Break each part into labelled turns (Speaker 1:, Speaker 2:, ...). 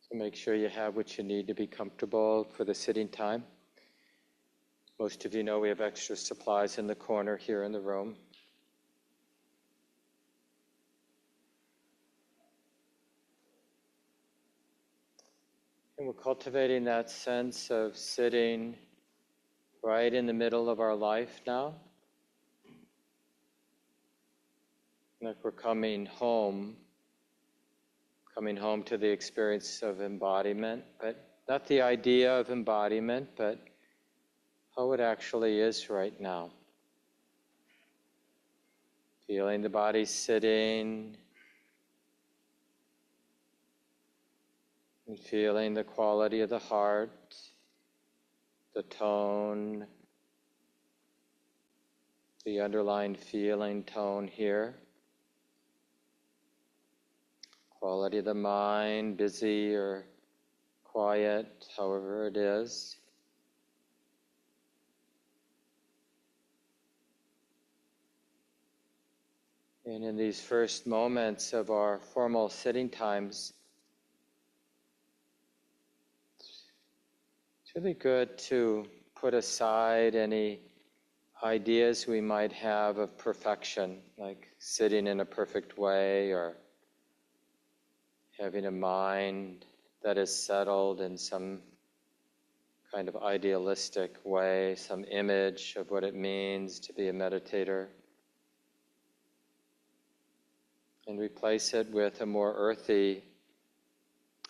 Speaker 1: So make sure you have what you need to be comfortable for the sitting time. Most of you know we have extra supplies in the corner here in the room. And we're cultivating that sense of sitting right in the middle of our life now. Like we're coming home to the experience of embodiment, but not the idea of embodiment, but how it actually is right now. Feeling the body sitting, and feeling the quality of the heart, the tone, the underlying feeling tone here. Quality of the mind, busy or quiet, however it is. And in these first moments of our formal sitting times, it's really good to put aside any ideas we might have of perfection, like sitting in a perfect way or having a mind that is settled in some kind of idealistic way, some image of what it means to be a meditator. And replace it with a more earthy,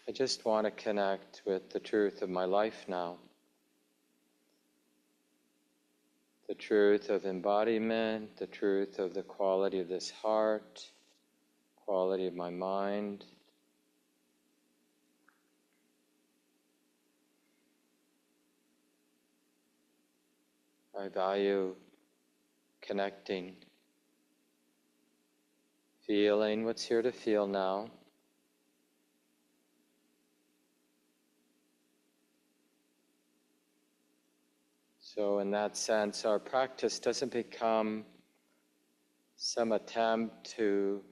Speaker 1: I just want to connect with the truth of my life now. The truth of embodiment, the truth of the quality of this heart, quality of my mind. I value connecting, feeling what's here to feel now. So in that sense, our practice doesn't become some attempt to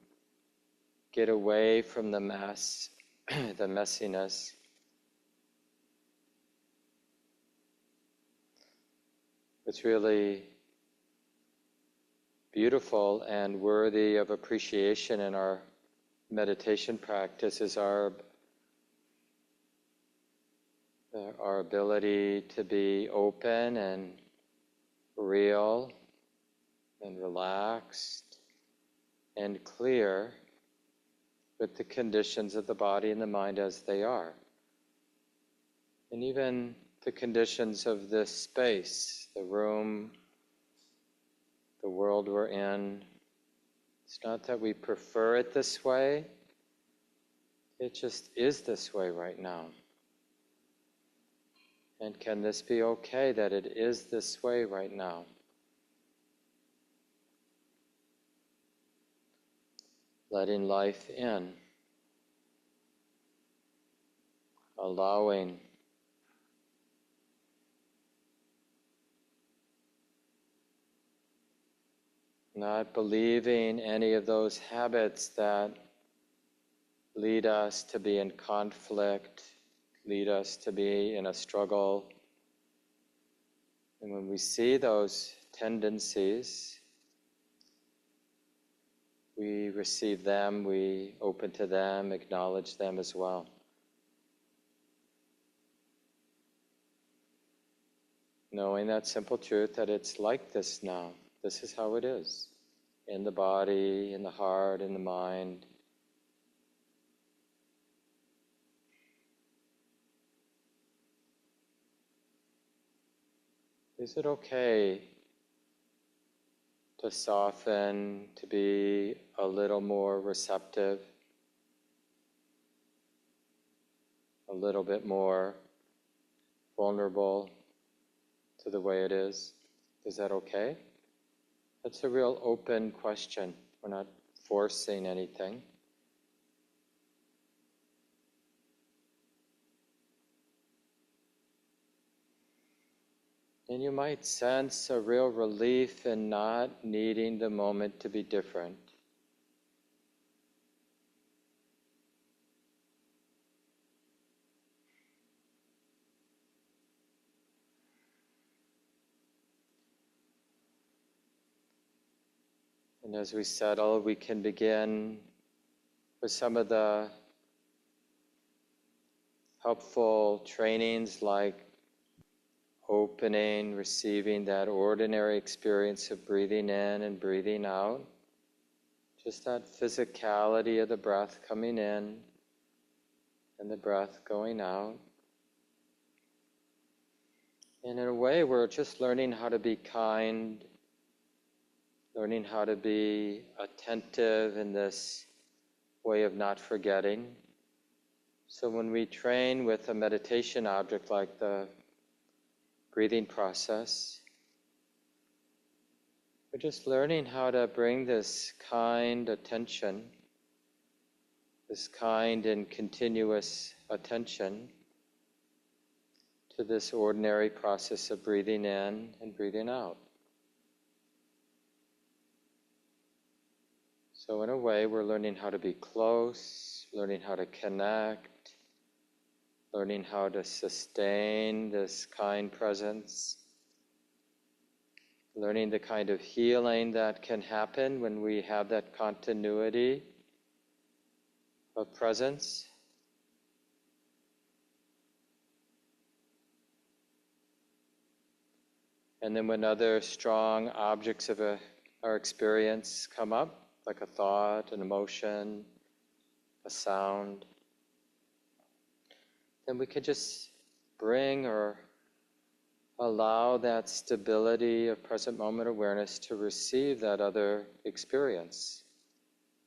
Speaker 1: get away from the mess, the messiness. It's really beautiful and worthy of appreciation in our meditation practice is our ability to be open and real and relaxed and clear with the conditions of the body and the mind as they are. And even the conditions of this space, the room, the world we're in. It's not that we prefer it this way, it just is this way right now. And can this be okay that it is this way right now? Letting life in, allowing, not believing any of those habits that lead us to be in conflict, lead us to be in a struggle. And when we see those tendencies, we receive them, we open to them, acknowledge them as well. Knowing that simple truth that it's like this now. This is how it is. In the body, in the heart, in the mind. Is it okay to soften, to be a little more receptive, a little bit more vulnerable to the way it is? Is that okay? That's a real open question. We're not forcing anything. And you might sense a real relief in not needing the moment to be different. And as we settle, we can begin with some of the helpful trainings like opening, receiving that ordinary experience of breathing in and breathing out. Just that physicality of the breath coming in and the breath going out. And in a way, we're just learning how to be kind, learning how to be attentive in this way of not forgetting. So when we train with a meditation object like the breathing process, we're just learning how to bring this kind attention, this kind and continuous attention to this ordinary process of breathing in and breathing out. So in a way, we're learning how to be close, learning how to connect, learning how to sustain this kind presence, learning the kind of healing that can happen when we have that continuity of presence. And then when other strong objects of our experience come up, like a thought, an emotion, a sound, then we can just bring or allow that stability of present moment awareness to receive that other experience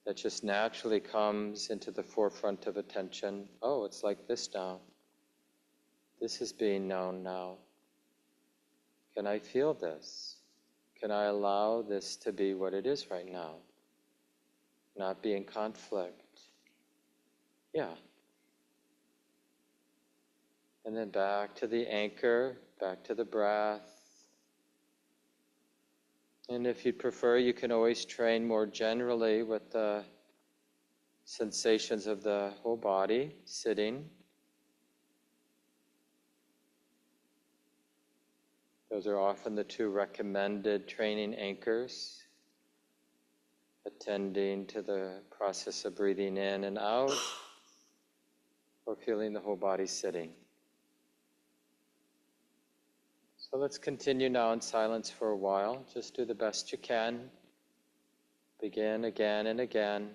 Speaker 1: that just naturally comes into the forefront of attention. Oh, it's like this now. This is being known now. Can I feel this? Can I allow this to be what it is right now? Not be in conflict. Yeah. And then back to the anchor, back to the breath. And if you'd prefer, you can always train more generally with the sensations of the whole body, sitting. Those are often the two recommended training anchors, attending to the process of breathing in and out, or feeling the whole body sitting. So let's continue now in silence for a while. Just do the best you can. Begin again and again.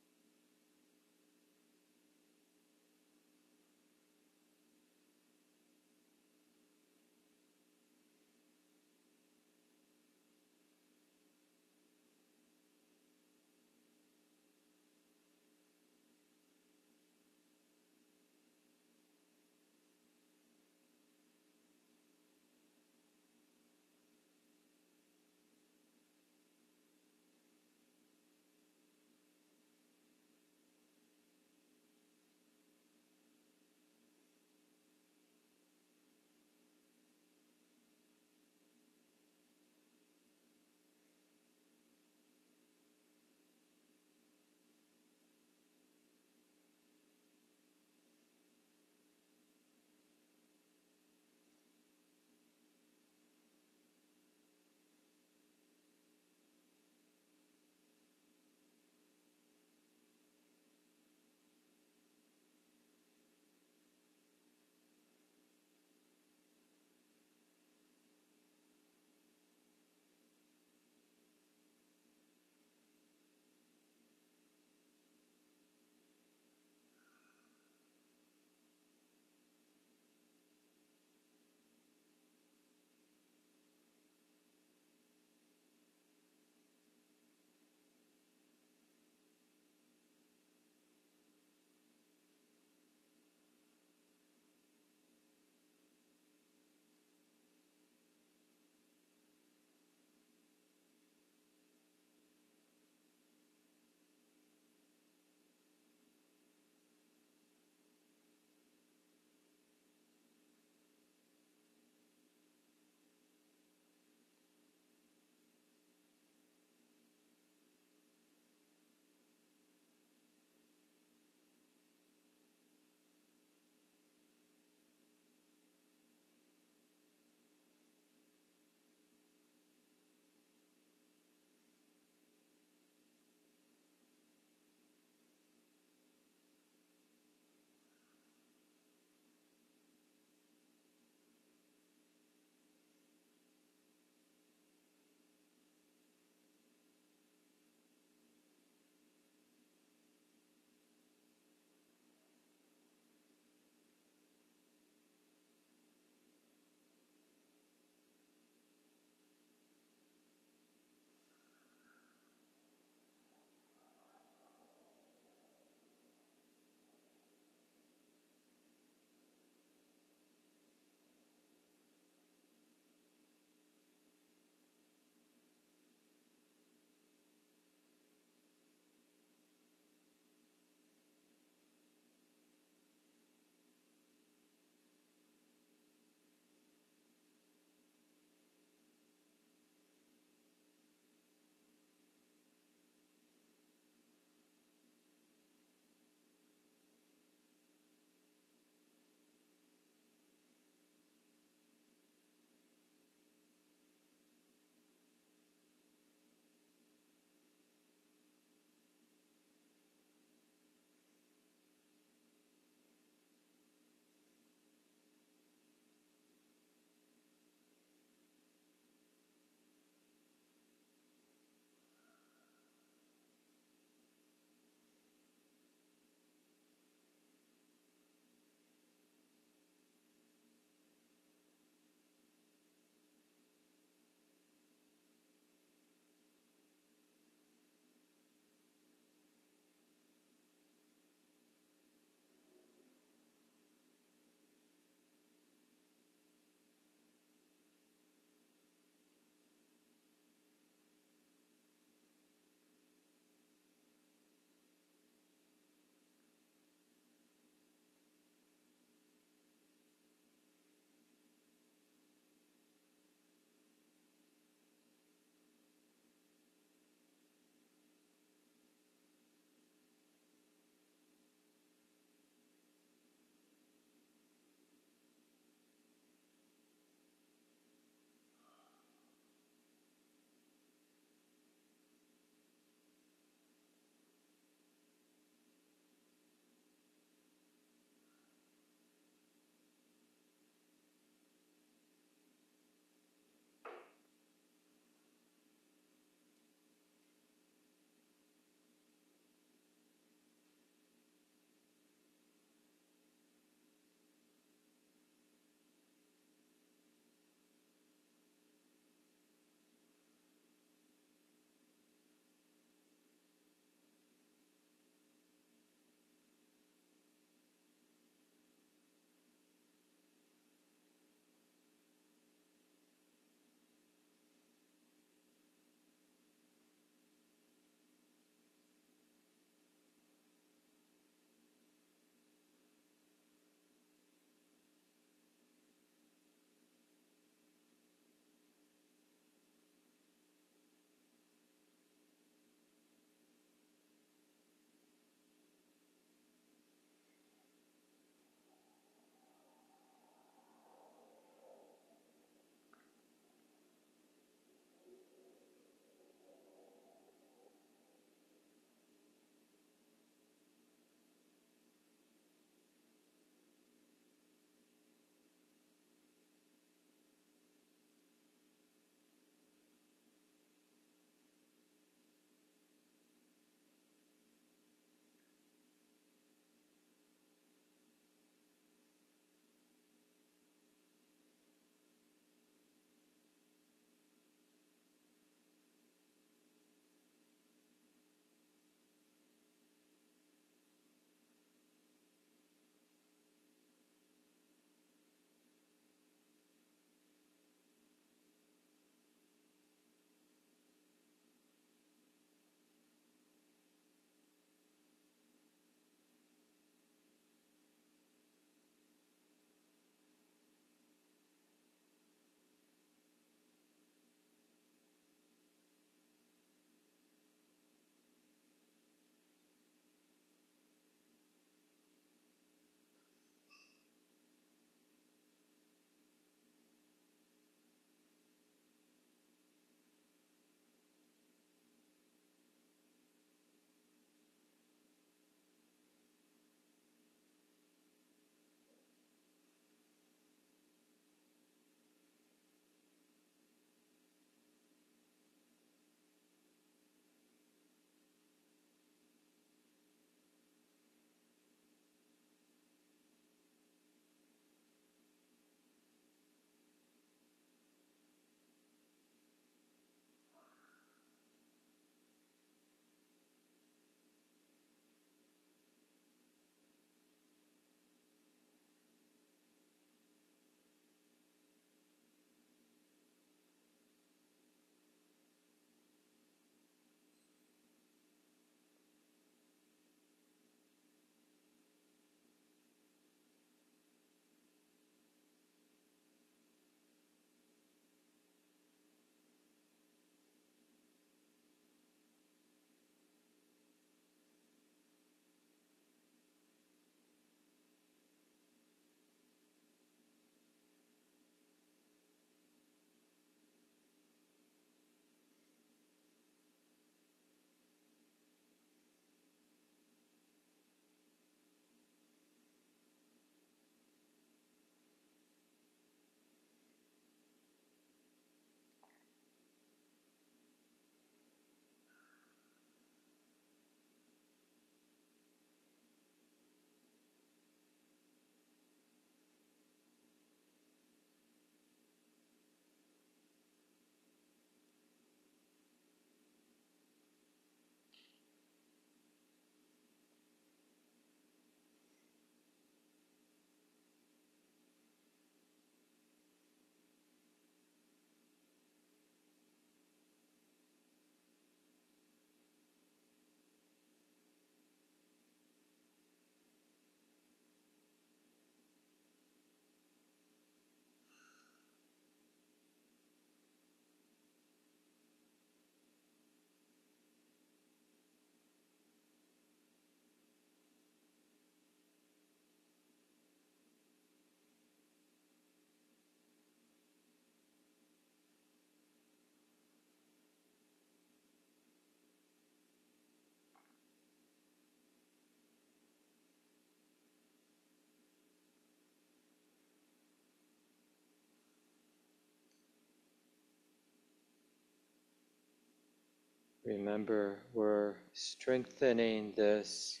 Speaker 1: Remember, we're strengthening this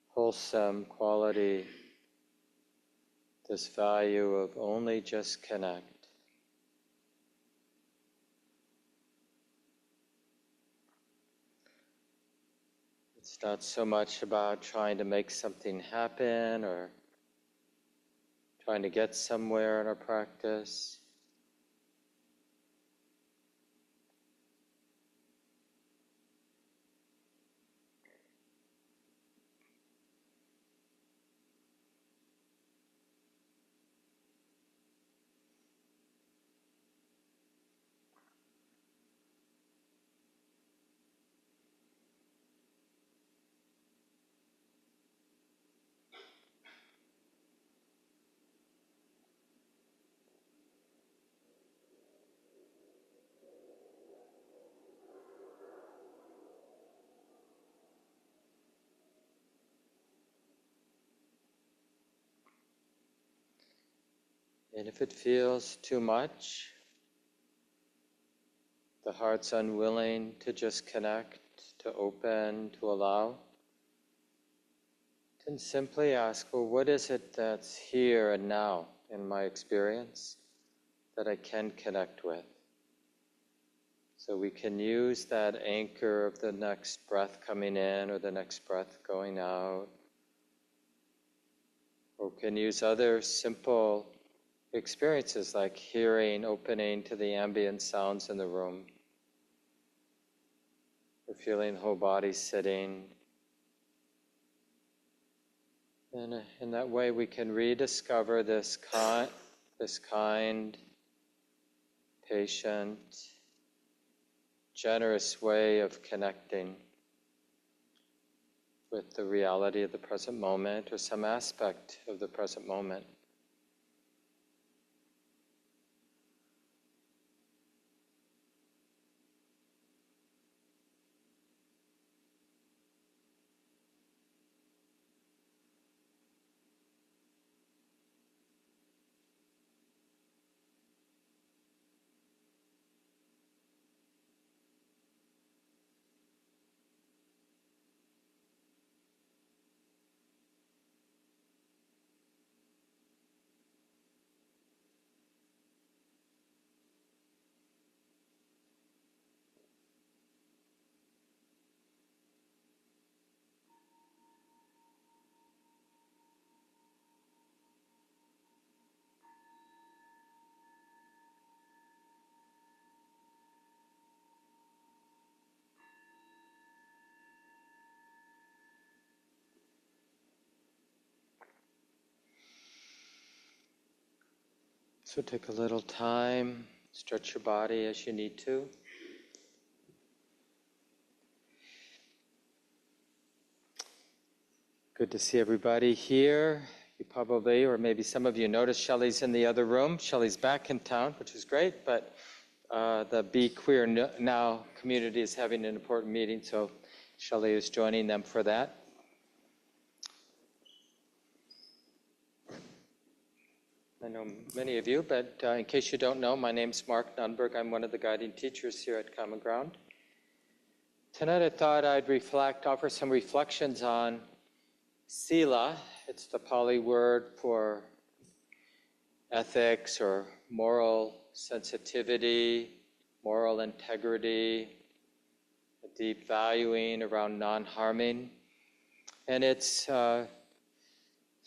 Speaker 1: wholesome quality, this value of only just connect. It's not so much about trying to make something happen or trying to get somewhere in our practice. And if it feels too much, the heart's unwilling to just connect, to open, to allow, then simply ask, well, what is it that's here and now in my experience that I can connect with? So we can use that anchor of the next breath coming in or the next breath going out, or we can use other simple experiences like hearing, opening to the ambient sounds in the room, or feeling the whole body sitting. And in that way we can rediscover this kind, patient, generous way of connecting with the reality of the present moment or some aspect of the present moment. So take a little time, stretch your body as you need to. Good to see everybody here. You probably, or maybe some of you noticed Shelley's in the other room. Shelley's back in town, which is great, but the Be Queer Now community is having an important meeting, so Shelley is joining them for that. I know many of you, but in case you don't know, my name's Mark Nunberg. I'm one of the guiding teachers here at Common Ground. Tonight I thought I'd offer some reflections on sila. It's the Pali word for ethics or moral sensitivity, moral integrity, a deep valuing around non-harming. And it's sort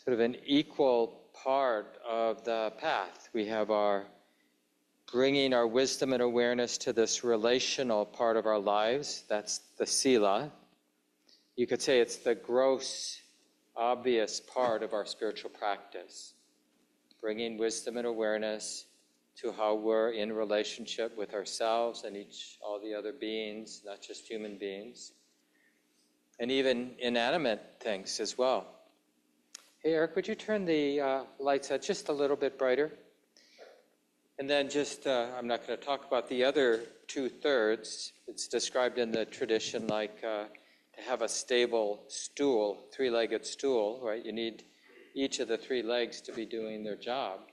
Speaker 1: of an equal part of the path. We have our bringing our wisdom and awareness to this relational part of our lives. That's the sila. You could say it's the gross, obvious part of our spiritual practice. Bringing wisdom and awareness to how we're in relationship with ourselves and all the other beings, not just human beings, and even inanimate things as well. Hey, Eric, would you turn the lights out just a little bit brighter? And then I'm not going to talk about the other 2/3. It's described in the tradition like to have a stable stool, three-legged stool, right? You need each of the three legs to be doing their job.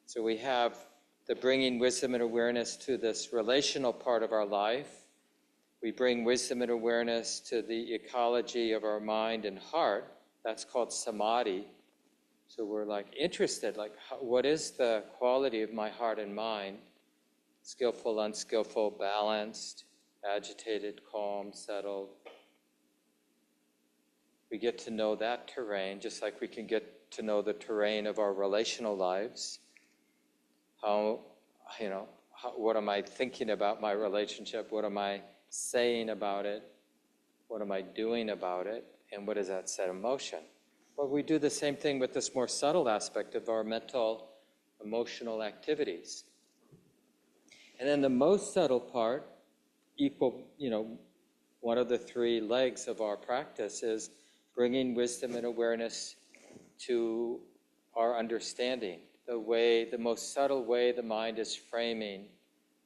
Speaker 1: So we have the bringing wisdom and awareness to this relational part of our life, We bring wisdom and awareness to the ecology of our mind and heart. That's called samadhi. So we're like interested, like what is the quality of my heart and mind? Skillful, unskillful, balanced, agitated, calm, settled. We get to know that terrain, just like we can get to know the terrain of our relational lives. What am I thinking about my relationship? What am I saying about it? What am I doing about it? And what does that set in motion? Well, we do the same thing with this more subtle aspect of our mental, emotional activities. And then the most subtle part, one of the three legs of our practice is bringing wisdom and awareness to our understanding, the most subtle way the mind is framing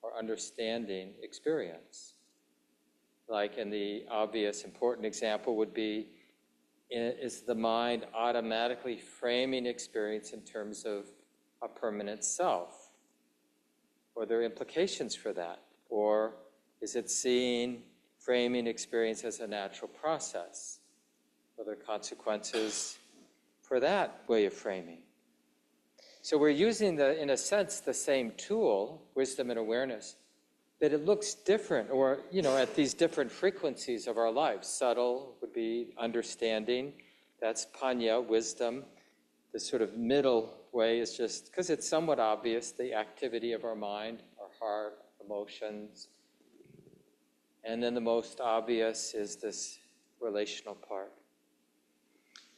Speaker 1: or understanding experience. Like in the obvious important example would be, is the mind automatically framing experience in terms of a permanent self? Or are there implications for that? Or is it framing experience as a natural process? Are there consequences for that way of framing? So we're using, in a sense, the same tool, wisdom and awareness, but it looks different, or, at these different frequencies of our lives. Subtle would be understanding. That's panya, wisdom. The sort of middle way is just, because it's somewhat obvious, the activity of our mind, our heart, emotions. And then the most obvious is this relational part.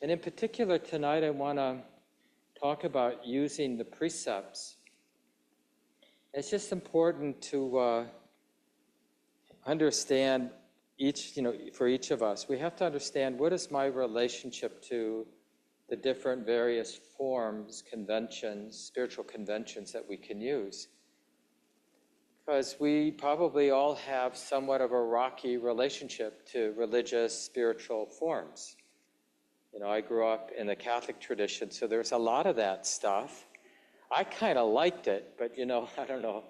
Speaker 1: And in particular, tonight I want to talk about using the precepts. It's just important to understand for each of us, we have to understand what is my relationship to the different various forms, conventions, spiritual conventions that we can use. Because we probably all have somewhat of a rocky relationship to religious, spiritual forms. I grew up in the Catholic tradition, so there's a lot of that stuff. I kind of liked it, but I don't know,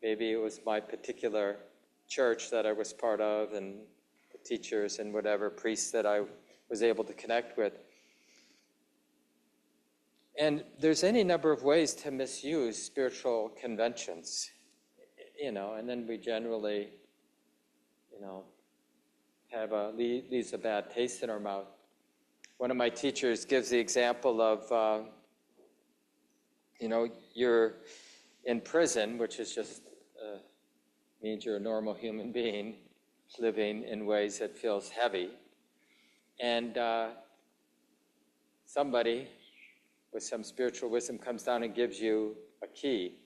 Speaker 1: maybe it was my particular church that I was part of and the teachers and whatever priests that I was able to connect with. And there's any number of ways to misuse spiritual conventions, and then we generally, leaves a bad taste in our mouth. One of my teachers gives the example of, you're in prison, which is just means you're a normal human being living in ways that feels heavy. And somebody with some spiritual wisdom comes down and gives you a key.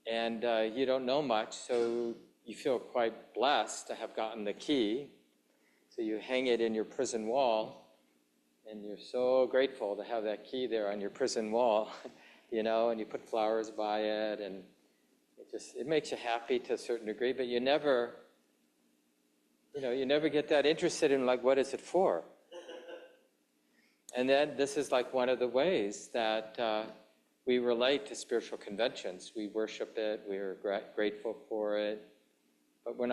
Speaker 1: And you don't know much, so you feel quite blessed to have gotten the key. So you hang it in your prison wall, and you're so grateful to have that key there on your prison wall, and you put flowers by it, and it makes you happy to a certain degree, but you never get that interested in, like, what is it for? And then this is like one of the ways that we relate to spiritual conventions. We worship it, we're grateful for it, but we're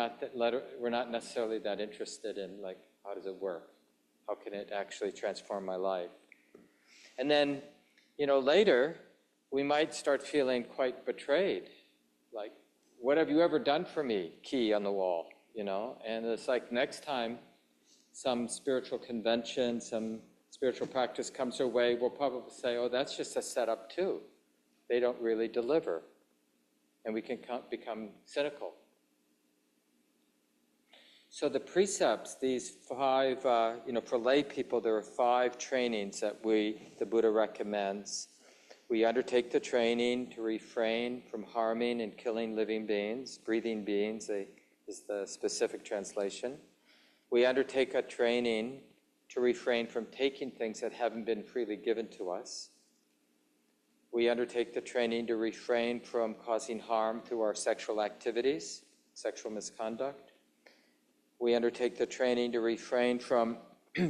Speaker 1: not necessarily that interested in, like, how does it work? How can it actually transform my life? And then, later, we might start feeling quite betrayed. Like, what have you ever done for me? Key on the wall, And it's like next time some spiritual convention, some spiritual practice comes our way, we'll probably say, oh, that's just a setup too. They don't really deliver. And we can become cynical. So the precepts, these 5, for lay people, there are 5 trainings that the Buddha recommends. We undertake the training to refrain from harming and killing living beings, breathing beings is the specific translation. We undertake a training to refrain from taking things that haven't been freely given to us. We undertake the training to refrain from causing harm through our sexual activities, sexual misconduct. We undertake the training to refrain from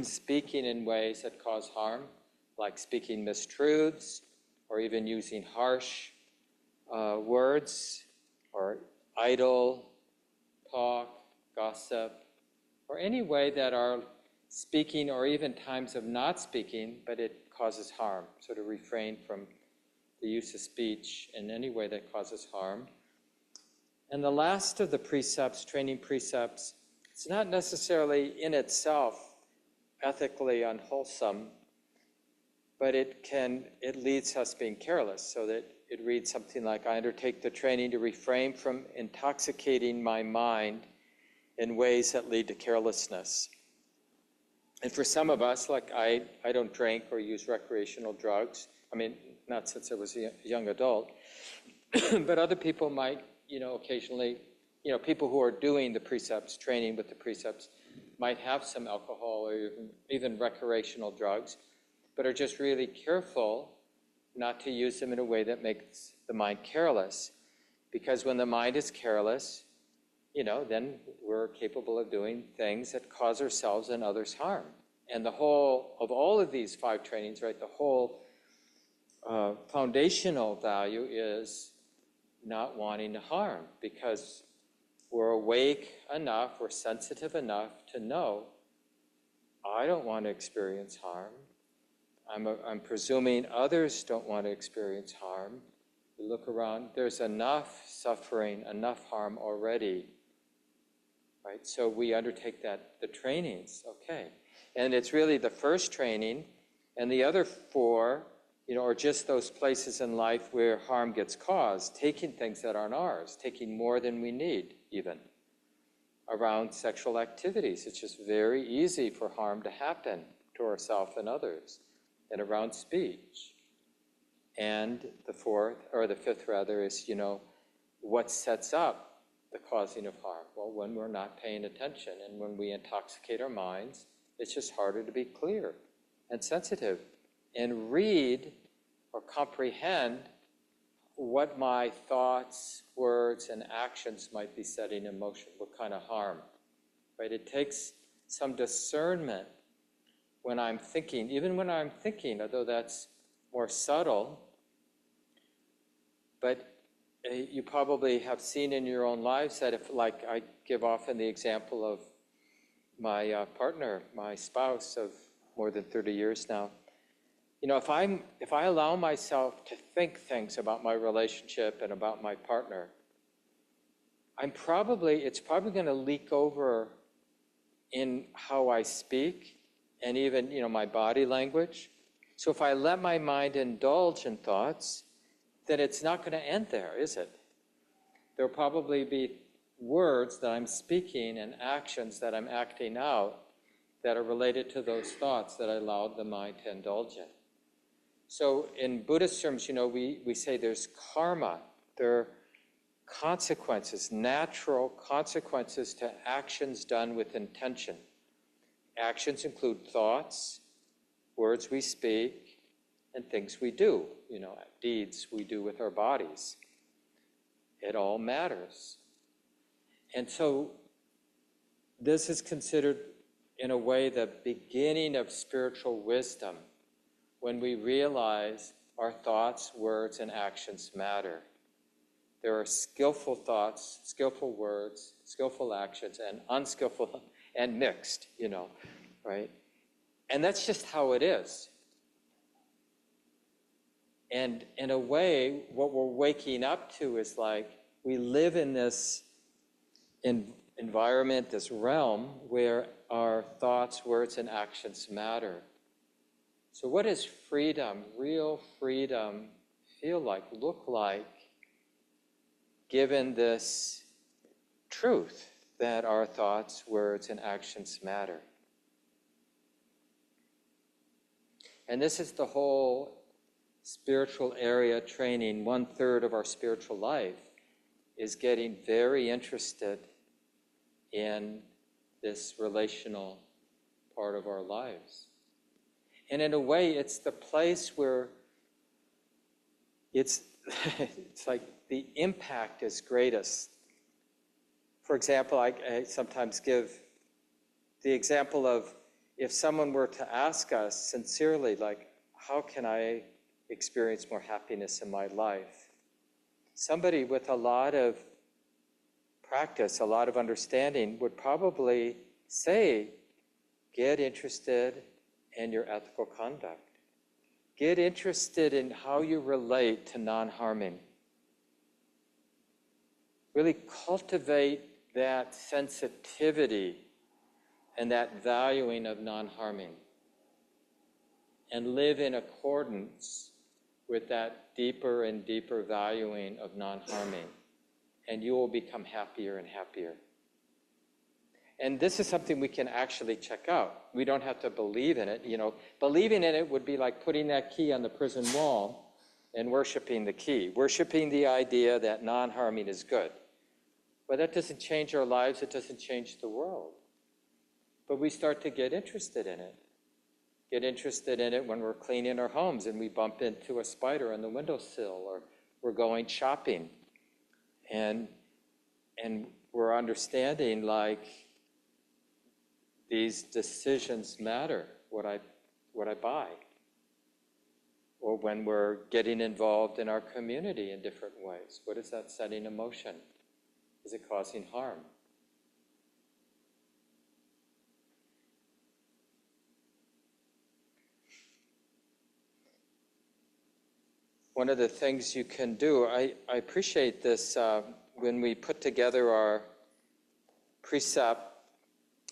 Speaker 1: speaking in ways that cause harm, like speaking mistruths, or even using harsh words, or idle talk, gossip, or any way that our speaking, or even times of not speaking, but it causes harm. So to refrain from the use of speech in any way that causes harm. And the last of the precepts, training precepts, it's not necessarily in itself ethically unwholesome, but it leads us being careless, so that it reads something like, I undertake the training to refrain from intoxicating my mind in ways that lead to carelessness. And for some of us, like I don't drink or use recreational drugs. I mean, not since I was a young adult, but other people might, occasionally, people who are doing the precepts, training with the precepts, might have some alcohol or even recreational drugs, but are just really careful not to use them in a way that makes the mind careless. Because when the mind is careless, then we're capable of doing things that cause ourselves and others harm. And the whole of all of these 5 trainings, right, the whole foundational value is not wanting to harm, because we're awake enough, we're sensitive enough to know, I don't want to experience harm. I'm presuming others don't want to experience harm. We look around, there's enough suffering, enough harm already. Right? So we undertake the trainings, okay. And it's really the first training, and the other 4, are just those places in life where harm gets caused, taking things that aren't ours, taking more than we need even. Around sexual activities, it's just very easy for harm to happen to ourselves and others. And around speech. And the 5th rather, is, what sets up the causing of harm? Well, when we're not paying attention, and when we intoxicate our minds, it's just harder to be clear and sensitive and read or comprehend what my thoughts, words, and actions might be setting in motion, what kind of harm, right? It takes some discernment when I'm thinking, even when I'm thinking, although that's more subtle, but you probably have seen in your own lives that if, like I give often the example of my partner, my spouse of more than 30 years now, if I allow myself to think things about my relationship and about my partner, it's probably going to leak over in how I speak, and even, my body language. So if I let my mind indulge in thoughts, then it's not going to end there, is it? There'll probably be words that I'm speaking and actions that I'm acting out that are related to those thoughts that I allowed the mind to indulge in. So in Buddhist terms, we say there's karma. There are consequences, natural consequences to actions done with intention. Actions include thoughts, words we speak, and things we do, deeds we do with our bodies. It all matters. And so this is considered, in a way, the beginning of spiritual wisdom, when we realize our thoughts, words, and actions matter. There are skillful thoughts, skillful words, skillful actions, and unskillful and mixed, right? And that's just how it is. And in a way, what we're waking up to is like, we live in this environment, this realm, where our thoughts, words, and actions matter. So what does freedom, real freedom, feel like, look like, given this truth that our thoughts, words, and actions matter? And this is the whole spiritual area training. 1/3 of our spiritual life is getting very interested in this relational part of our lives. And in a way, it's the place where it's like the impact is greatest. For example, I sometimes give the example of, if someone were to ask us sincerely, like, how can I experience more happiness in my life? Somebody with a lot of practice, a lot of understanding would probably say, get interested in your ethical conduct. Get interested in how you relate to non-harming. Really cultivate that sensitivity and that valuing of non-harming. And live in accordance with that deeper and deeper valuing of non-harming. And you will become happier and happier. And this is something we can actually check out. We don't have to believe in it. Believing in it would be like putting that key on the prison wall and worshiping the key, worshiping the idea that non-harming is good. But that doesn't change our lives. It doesn't change the world. But we start to get interested in it. Get interested in it when we're cleaning our homes and we bump into a spider on the windowsill, or we're going shopping. And we're understanding, like, these decisions matter, what I buy. Or when we're getting involved in our community in different ways. What is that setting in motion? Is it causing harm? One of the things you can do, I appreciate this when we put together our precept,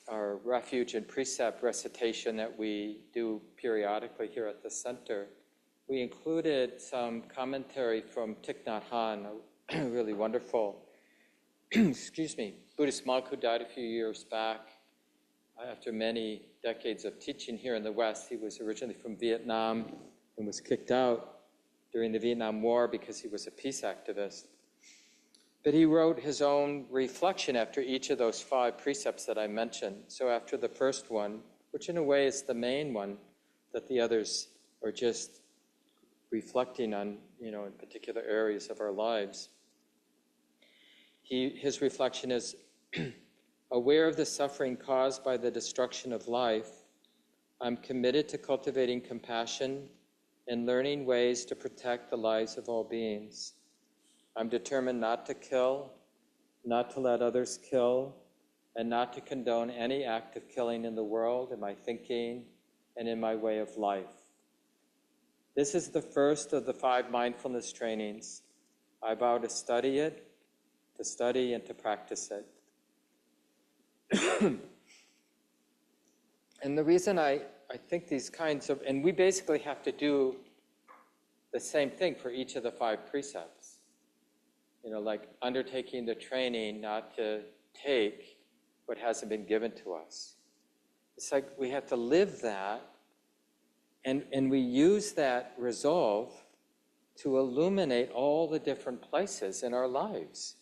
Speaker 1: our refuge and precept recitation that we do periodically here at the center. We included some commentary from Thich Nhat Hanh, a really wonderful, Buddhist monk who died a few years back after many decades of teaching here in the West. He was originally from Vietnam and was kicked out during the Vietnam War because he was a peace activist. But he wrote his own reflection after each of those 5 precepts that I mentioned. So after the first one, which in a way is the main one, that the others are just reflecting on, in particular areas of our lives. His reflection is, aware of the suffering caused by the destruction of life, I'm committed to cultivating compassion and learning ways to protect the lives of all beings. I'm determined not to kill, not to let others kill, and not to condone any act of killing in the world, in my thinking, and in my way of life. This is the first of the 5 mindfulness trainings. I vow to study it, to study and to practice it. And the reason I think these kinds of, and we basically have to do the same thing for each of the 5 precepts. Like undertaking the training not to take what hasn't been given to us. It's like we have to live that, and we use that resolve to illuminate all the different places in our lives.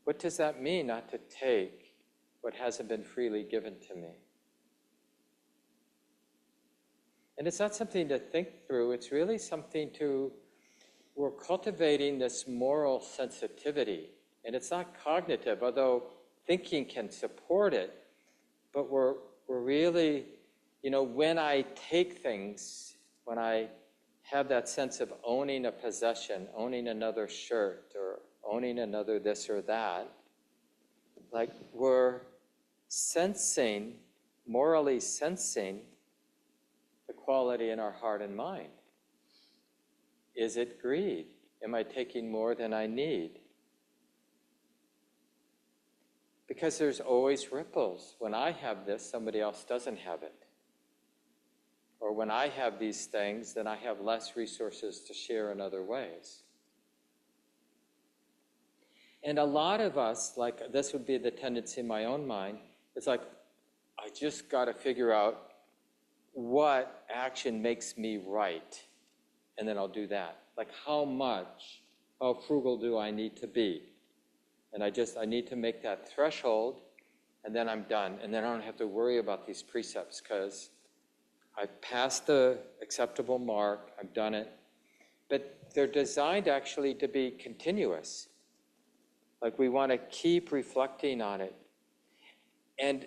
Speaker 1: What does that mean, not to take what hasn't been freely given to me? And it's not something to think through, it's really something we're cultivating this moral sensitivity. And it's not cognitive, although thinking can support it, but we're really, when I take things, when I have that sense of owning a possession, owning another shirt, or owning another this or that, like we're morally sensing the quality in our heart and mind. Is it greed? Am I taking more than I need? Because there's always ripples. When I have this, somebody else doesn't have it. Or when I have these things, then I have less resources to share in other ways. And a lot of us, like this would be the tendency in my own mind, it's like, I just got to figure out what action makes me right, and then I'll do that. Like how frugal do I need to be? And I need to make that threshold, and then I'm done. And then I don't have to worry about these precepts because I've passed the acceptable mark, I've done it. But they're designed actually to be continuous. Like we want to keep reflecting on it. And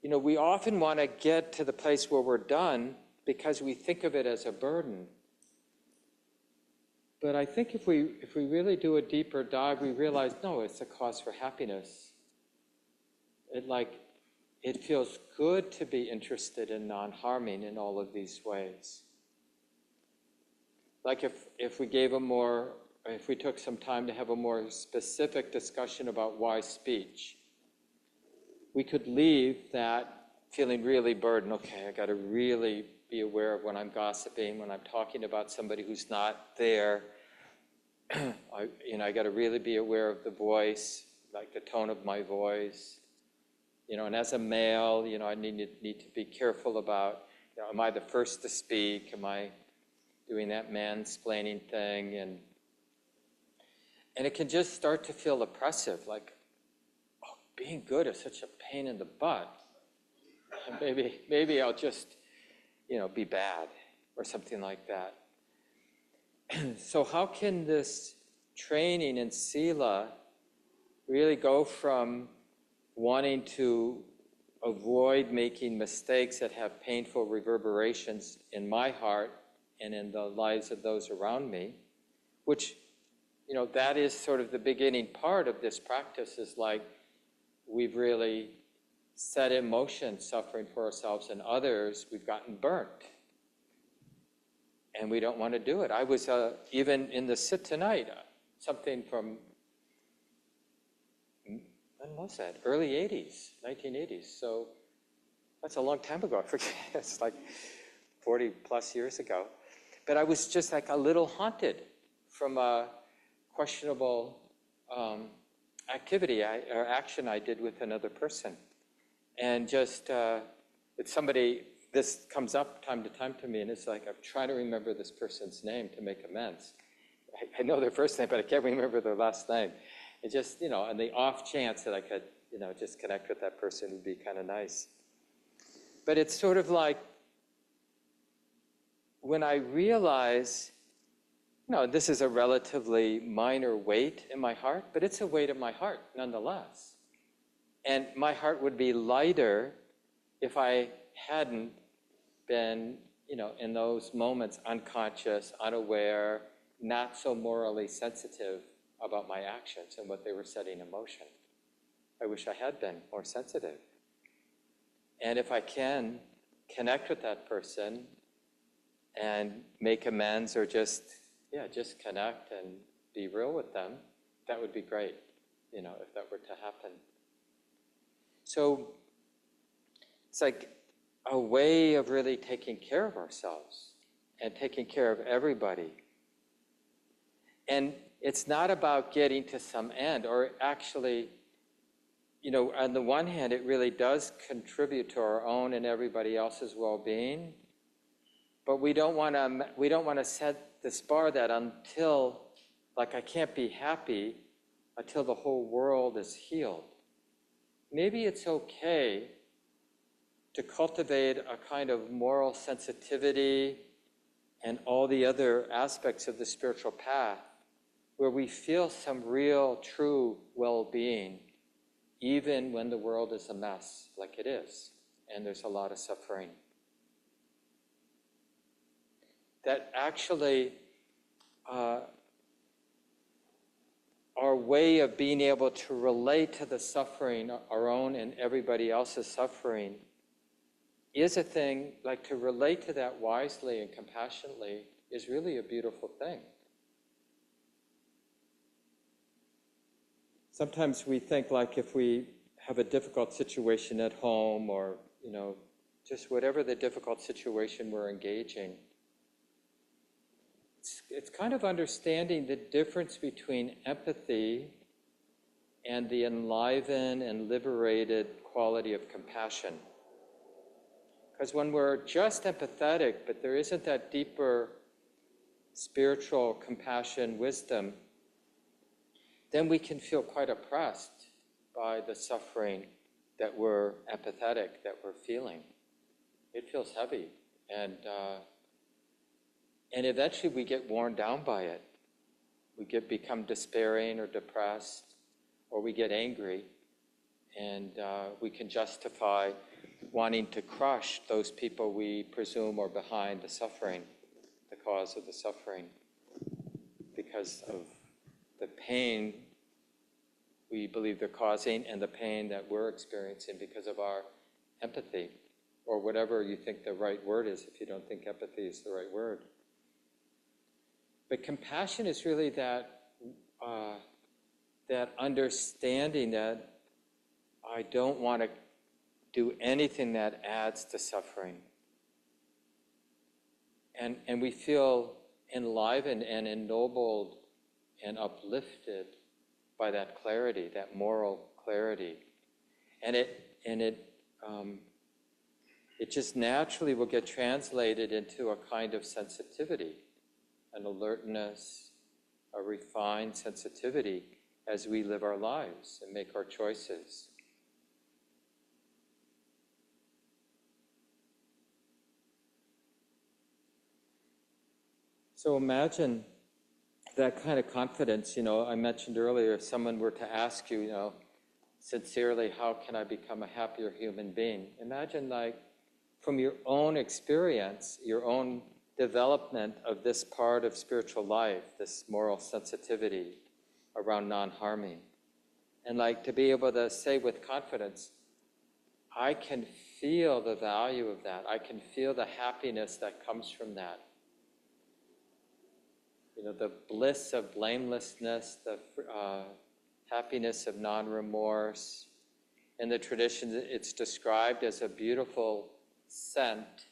Speaker 1: we often want to get to the place where we're done because we think of it as a burden. But I think if we really do a deeper dive, we realize, no, it's a cause for happiness. It feels good to be interested in non-harming in all of these ways. Like if we took some time to have a more specific discussion about why speech, we could leave that feeling really burdened. Okay, I got to really be aware of when I'm gossiping, when I'm talking about somebody who's not there. I got to really be aware of the voice, like the tone of my voice. And as a male, I need to be careful about, am I the first to speak? Am I doing that mansplaining thing? And it can just start to feel oppressive, like, oh, being good is such a pain in the butt. And maybe I'll just, be bad or something like that. So how can this training in sila really go from wanting to avoid making mistakes that have painful reverberations in my heart and in the lives of those around me, which, that is sort of the beginning part of this practice, is like we've really set in motion suffering for ourselves and others. We've gotten burnt. And we don't want to do it. I was, even in the sit tonight, something from, when was that? Early 80s, 1980s. So that's a long time ago. I forget. It's like 40 plus years ago. But I was just like a little haunted from a questionable activity or action I did with another person. And just, it's somebody, this comes up time to time to me, and it's like I'm trying to remember this person's name to make amends. I know their first name, but I can't remember their last name. It just, and the off chance that I could, just connect with that person would be kind of nice. But it's sort of like when I realize, this is a relatively minor weight in my heart, but it's a weight in my heart nonetheless. And my heart would be lighter if I hadn't been, in those moments unconscious, unaware, not so morally sensitive about my actions and what they were setting in motion. I wish I had been more sensitive. And if I can connect with that person and make amends or just connect and be real with them, that would be great, if that were to happen. So it's like a way of really taking care of ourselves and taking care of everybody. And it's not about getting to some end, or actually, on the one hand, it really does contribute to our own and everybody else's well-being. But we don't want to set this bar that until, like, I can't be happy until the whole world is healed. Maybe it's okay to cultivate a kind of moral sensitivity and all the other aspects of the spiritual path where we feel some real, true well-being, even when the world is a mess, like it is, and there's a lot of suffering. That actually our way of being able to relate to the suffering, our own and everybody else's suffering, is a thing, like to relate to that wisely and compassionately is really a beautiful thing. Sometimes we think, like, if we have a difficult situation at home or, just whatever the difficult situation we're engaging, it's kind of understanding the difference between empathy and the enlivened and liberated quality of compassion. Because when we're just empathetic, but there isn't that deeper spiritual compassion, wisdom, then we can feel quite oppressed by the suffering that we're empathetic, that we're feeling. It feels heavy. And eventually we get worn down by it. We become despairing or depressed, or we get angry, and we can justify wanting to crush those people we presume are behind the suffering, the cause of the suffering. because of the pain we believe they're causing and the pain that we're experiencing because of our empathy, or whatever you think the right word is if you don't think empathy is the right word. But compassion is really that understanding that I don't want to do anything that adds to suffering. And we feel enlivened and ennobled and uplifted by that clarity, that moral clarity. And it just naturally will get translated into a kind of sensitivity, an alertness, a refined sensitivity as we live our lives and make our choices. So imagine that kind of confidence. I mentioned earlier, if someone were to ask you, sincerely, how can I become a happier human being? Imagine, like, from your own experience, your own development of this part of spiritual life, this moral sensitivity around non-harming. And like to be able to say with confidence, I can feel the value of that. I can feel the happiness that comes from that. The bliss of blamelessness, the happiness of non-remorse. In the tradition, it's described as a beautiful scent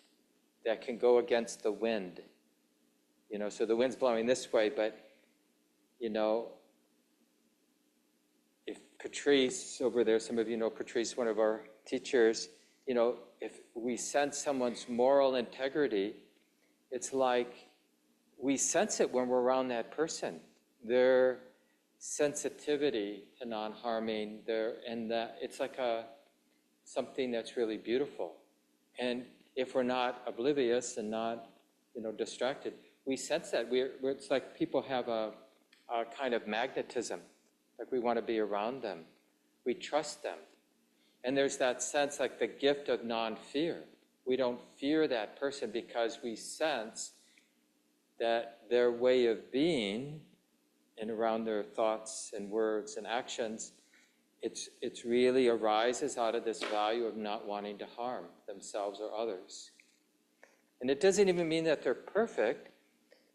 Speaker 1: that can go against the wind. So the wind's blowing this way, but, if Patrice, over there, some of you know Patrice, one of our teachers, if we sense someone's moral integrity, it's like we sense it when we're around that person. Their sensitivity to non-harming, and that it's like something that's really beautiful. And if we're not oblivious and not, distracted, we sense that. It's like people have a kind of magnetism, like we want to be around them. We trust them. And there's that sense, like the gift of non-fear. We don't fear that person because we sense that their way of being and around their thoughts and words and actions, it's really arises out of this value of not wanting to harm themselves or others. And it doesn't even mean that they're perfect.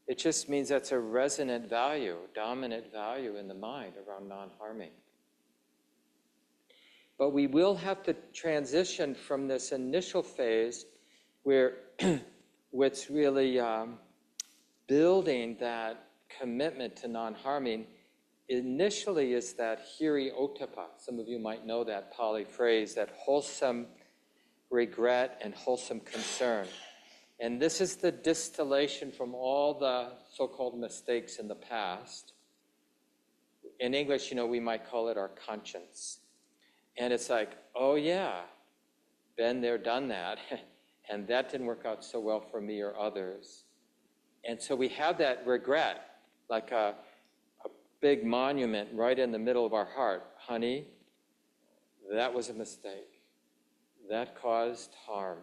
Speaker 1: It just means that's a resonant value, dominant value in the mind around non-harming. But we will have to transition from this initial phase where what's really building that commitment to non-harming initially is that hiri ottappa. Some of you might know that Pali phrase, that wholesome regret and wholesome concern. And this is the distillation from all the so-called mistakes in the past. In English, we might call it our conscience. And it's like, oh yeah, been there, done that, and that didn't work out so well for me or others. And so we have that regret, like a big monument right in the middle of our heart. Honey, that was a mistake. That caused harm.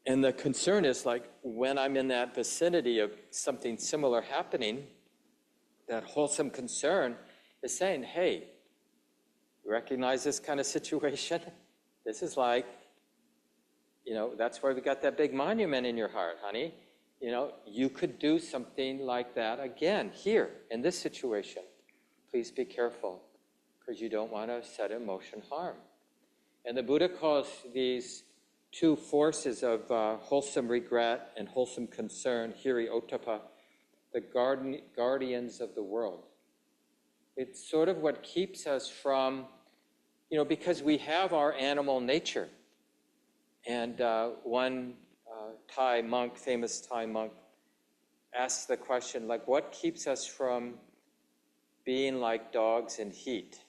Speaker 1: And the concern is, like, when I'm in that vicinity of something similar happening, that wholesome concern is saying, hey, you recognize this kind of situation? This is like, that's why we got that big monument in your heart, honey. You could do something like that again here in this situation. Please be careful, because you don't want to set in motion harm. And the Buddha calls these two forces of wholesome regret and wholesome concern, hiri ottappa, the guardians of the world. It's sort of what keeps us from, because we have our animal nature. And one famous Thai monk, asks the question, like, what keeps us from being like dogs in heat?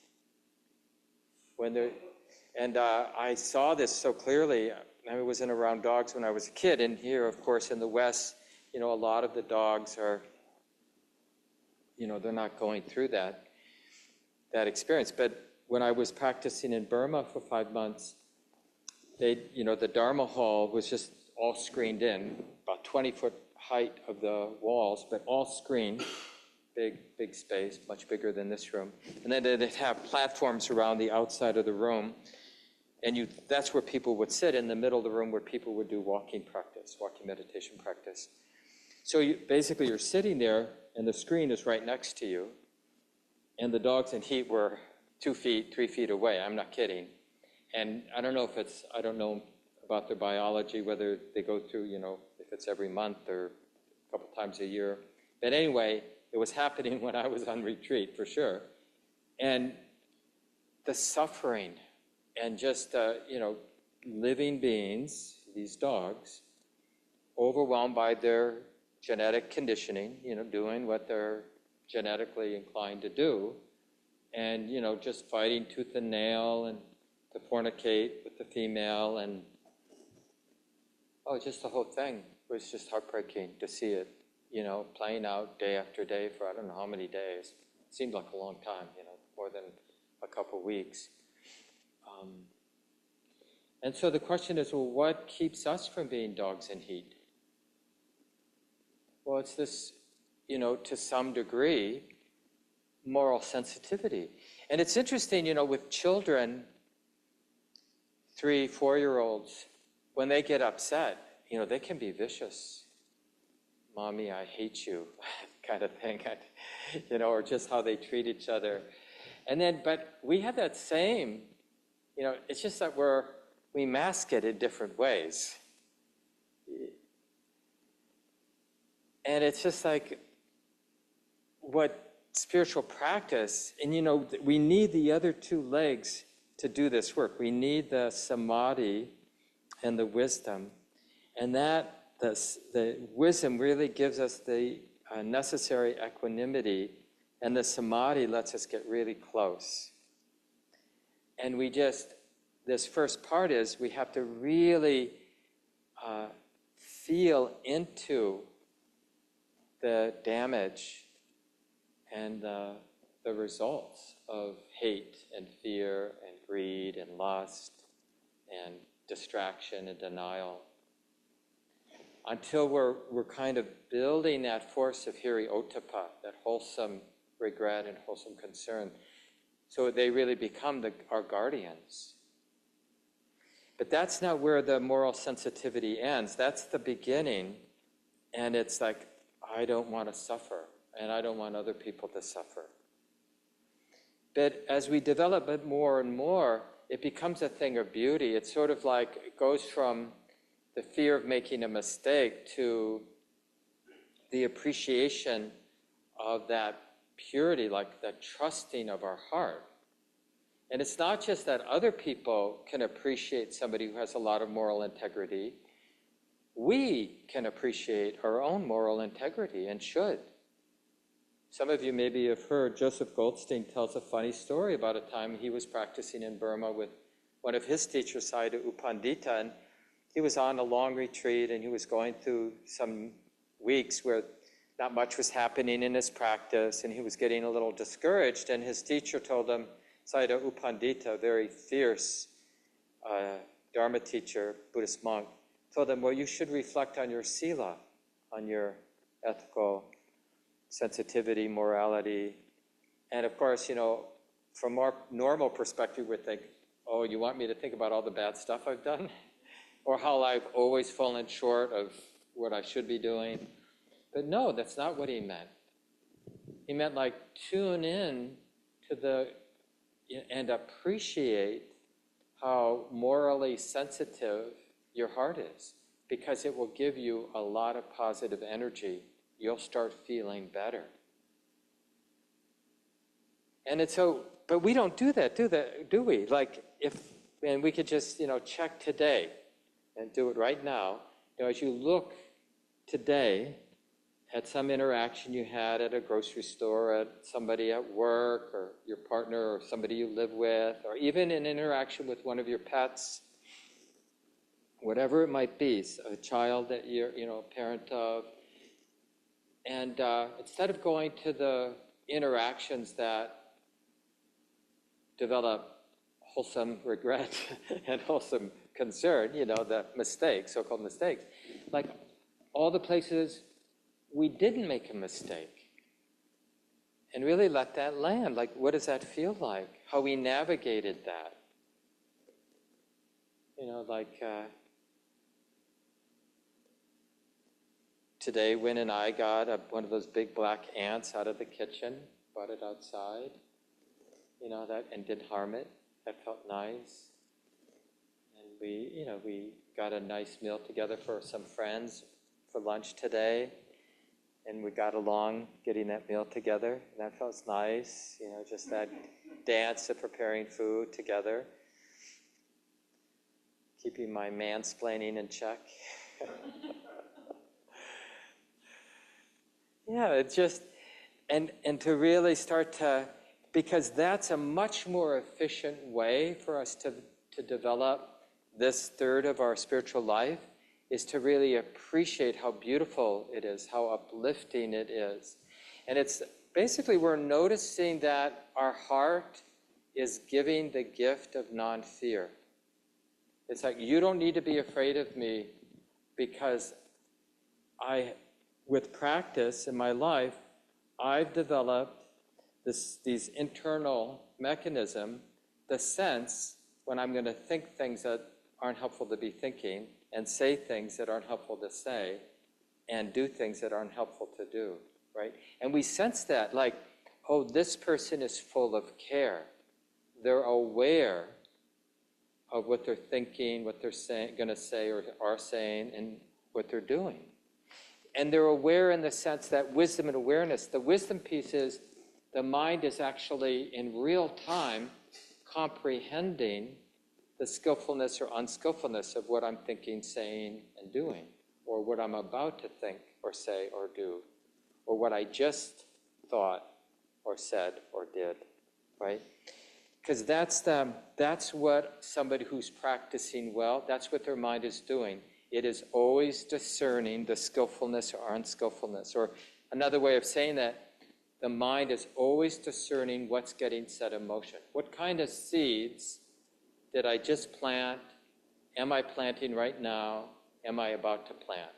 Speaker 1: I saw this so clearly. I wasn't around dogs when I was a kid. And here, of course, in the West, a lot of the dogs are, they're not going through that experience. But when I was practicing in Burma for 5 months, the Dharma hall was just all screened in, about 20 foot height of the walls, but all screened, big space, much bigger than this room. And then they'd have platforms around the outside of the room, and that's where people would sit, in the middle of the room where people would do walking meditation practice. So basically you're sitting there, and the screen is right next to you, and the dogs in heat were 2 feet, 3 feet away. I'm not kidding. And I don't know about their biology, whether they go through, if it's every month or a couple times a year. But anyway, it was happening when I was on retreat, for sure. And the suffering and just, living beings, these dogs, overwhelmed by their genetic conditioning, doing what they're genetically inclined to do, and, just fighting tooth and nail and to fornicate with the female, and just the whole thing was just heartbreaking to see it, playing out day after day for I don't know how many days. It seemed like a long time, more than a couple weeks. And so the question is, well, what keeps us from being dogs in heat? Well, it's this, to some degree, moral sensitivity. And it's interesting, with children, 3, 4-year-olds, when they get upset, they can be vicious. Mommy, I hate you, kind of thing, or just how they treat each other. And then, but we have that same, it's just that we mask it in different ways. And it's just like what spiritual practice, and we need the other 2 legs to do this work. We need the samadhi and the wisdom. And that the wisdom really gives us the necessary equanimity, and the samadhi lets us get really close. And this first part is we have to really feel into the damage and the results of hate and fear and greed and lust and distraction and denial, until we're kind of building that force of hiri-ottappa, that wholesome regret and wholesome concern, so they really become our guardians. But that's not where the moral sensitivity ends. That's the beginning, and it's like, I don't want to suffer, and I don't want other people to suffer. But as we develop it more and more, it becomes a thing of beauty. It's sort of like, it goes from the fear of making a mistake to the appreciation of that purity, like the trusting of our heart. And it's not just that other people can appreciate somebody who has a lot of moral integrity. We can appreciate our own moral integrity, and should. Some of you maybe have heard Joseph Goldstein tells a funny story about a time he was practicing in Burma with one of his teachers, Sayadaw U Pandita, and he was on a long retreat, and he was going through some weeks where not much was happening in his practice, and he was getting a little discouraged, and his teacher told him, Sayadaw U Pandita, a very fierce Dharma teacher, Buddhist monk, told him, well, you should reflect on your sila, on your ethical sensitivity, morality. And of course, from our normal perspective, we think, oh, you want me to think about all the bad stuff I've done? Or how I've always fallen short of what I should be doing? But no, that's not what he meant. He meant like tune in to and appreciate how morally sensitive your heart is, because it will give you a lot of positive energy. You'll start feeling better. And it's but we don't do that, do we? Like and we could just, check today and do it right now. As you look today at some interaction you had at a grocery store, at somebody at work, or your partner, or somebody you live with, or even an interaction with one of your pets, whatever it might be, a child that you're, a parent of. And instead of going to the interactions that develop wholesome regret and wholesome concern, the mistakes, so-called mistakes, like all the places we didn't make a mistake. And really let that land. Like, what does that feel like? How we navigated that. Today, Wynn and I got one of those big black ants out of the kitchen, brought it outside, and didn't harm it. That felt nice. And we got a nice meal together for some friends for lunch today. And we got along getting that meal together. And that felt nice, just that dance of preparing food together. Keeping my mansplaining in check. Yeah, it's just, and to really start to, because that's a much more efficient way for us to develop this third of our spiritual life, is to really appreciate how beautiful it is, how uplifting it is. And it's basically, we're noticing that our heart is giving the gift of non-fear. It's like, you don't need to be afraid of me, because with practice in my life, I've developed these internal mechanism, the sense when I'm going to think things that aren't helpful to be thinking, and say things that aren't helpful to say, and do things that aren't helpful to do, right? And we sense that, like, oh, this person is full of care. They're aware of what they're thinking, what they're going to say or are saying, and what they're doing. And they're aware in the sense that wisdom and awareness, the wisdom piece is the mind is actually in real time comprehending the skillfulness or unskillfulness of what I'm thinking, saying, and doing, or what I'm about to think or say or do, or what I just thought or said or did, right? Because that's what somebody who's practicing well, that's what their mind is doing. It is always discerning the skillfulness or unskillfulness. Or another way of saying that, the mind is always discerning what's getting set in motion. What kind of seeds did I just plant? Am I planting right now? Am I about to plant?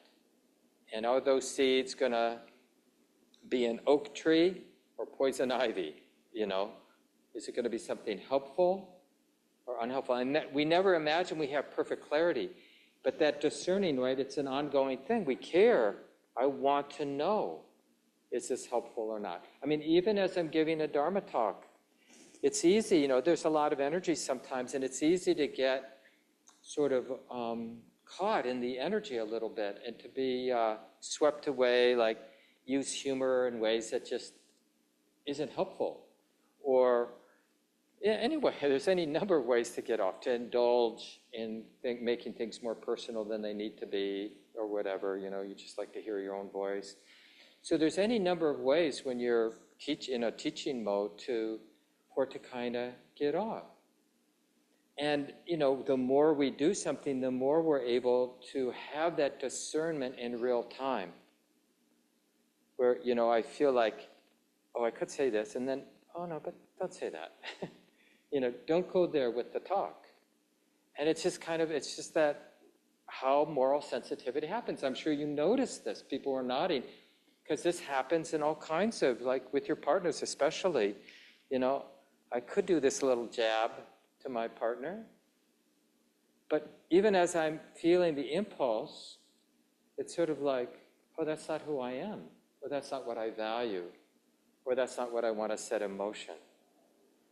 Speaker 1: And are those seeds going to be an oak tree or poison ivy? Is it going to be something helpful or unhelpful? And we never imagine we have perfect clarity. But that discerning, right, it's an ongoing thing. We care. I want to know, is this helpful or not? I mean, even as I'm giving a Dharma talk, it's easy, there's a lot of energy sometimes, and it's easy to get sort of caught in the energy a little bit and to be swept away, like use humor in ways that just isn't helpful. Or anyway, there's any number of ways to get off, to indulge in making things more personal than they need to be, or whatever, you just like to hear your own voice. So there's any number of ways when you're in a teaching mode for it to kind of get off. And, the more we do something, the more we're able to have that discernment in real time. Where, I feel like, oh, I could say this, and then, oh no, but don't say that. Don't go there with the talk. And it's just that how moral sensitivity happens. I'm sure you noticed this. People were nodding, because this happens in all kinds of, like with your partners especially. I could do this little jab to my partner, but even as I'm feeling the impulse, it's sort of like, oh, that's not who I am, or that's not what I value, or that's not what I want to set in motion.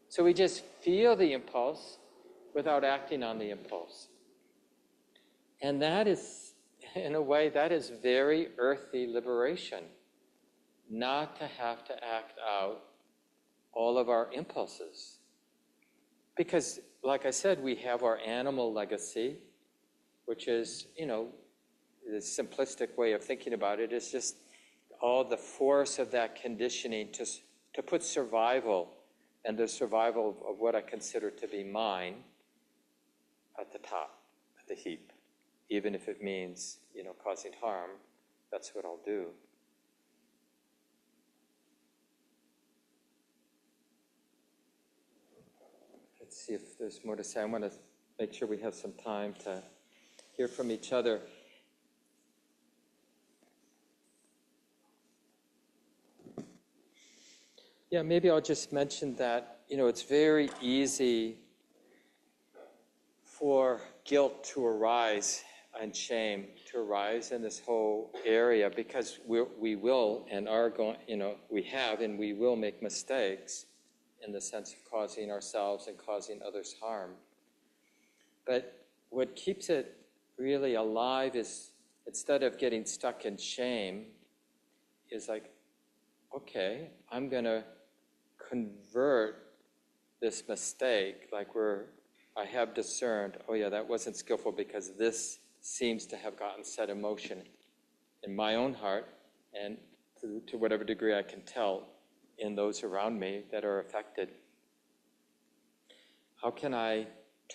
Speaker 1: So we just feel the impulse without acting on the impulse. And that is, in a way, that is very earthy liberation, not to have to act out all of our impulses. Because, like I said, we have our animal legacy, which is, the simplistic way of thinking about it is just all the force of that conditioning to put survival and the survival of what I consider to be mine at the top, at the heap. Even if it means, causing harm, that's what I'll do. Let's see if there's more to say. I want to make sure we have some time to hear from each other. Yeah, maybe I'll just mention that, it's very easy for guilt to arise and shame to arise in this whole area because we will and are going, we have and we will make mistakes in the sense of causing ourselves and causing others harm. But what keeps it really alive is, instead of getting stuck in shame, is like, okay, I'm going to convert this mistake, like I have discerned, oh yeah, that wasn't skillful because this seems to have gotten set in motion in my own heart and to whatever degree I can tell in those around me that are affected. How can I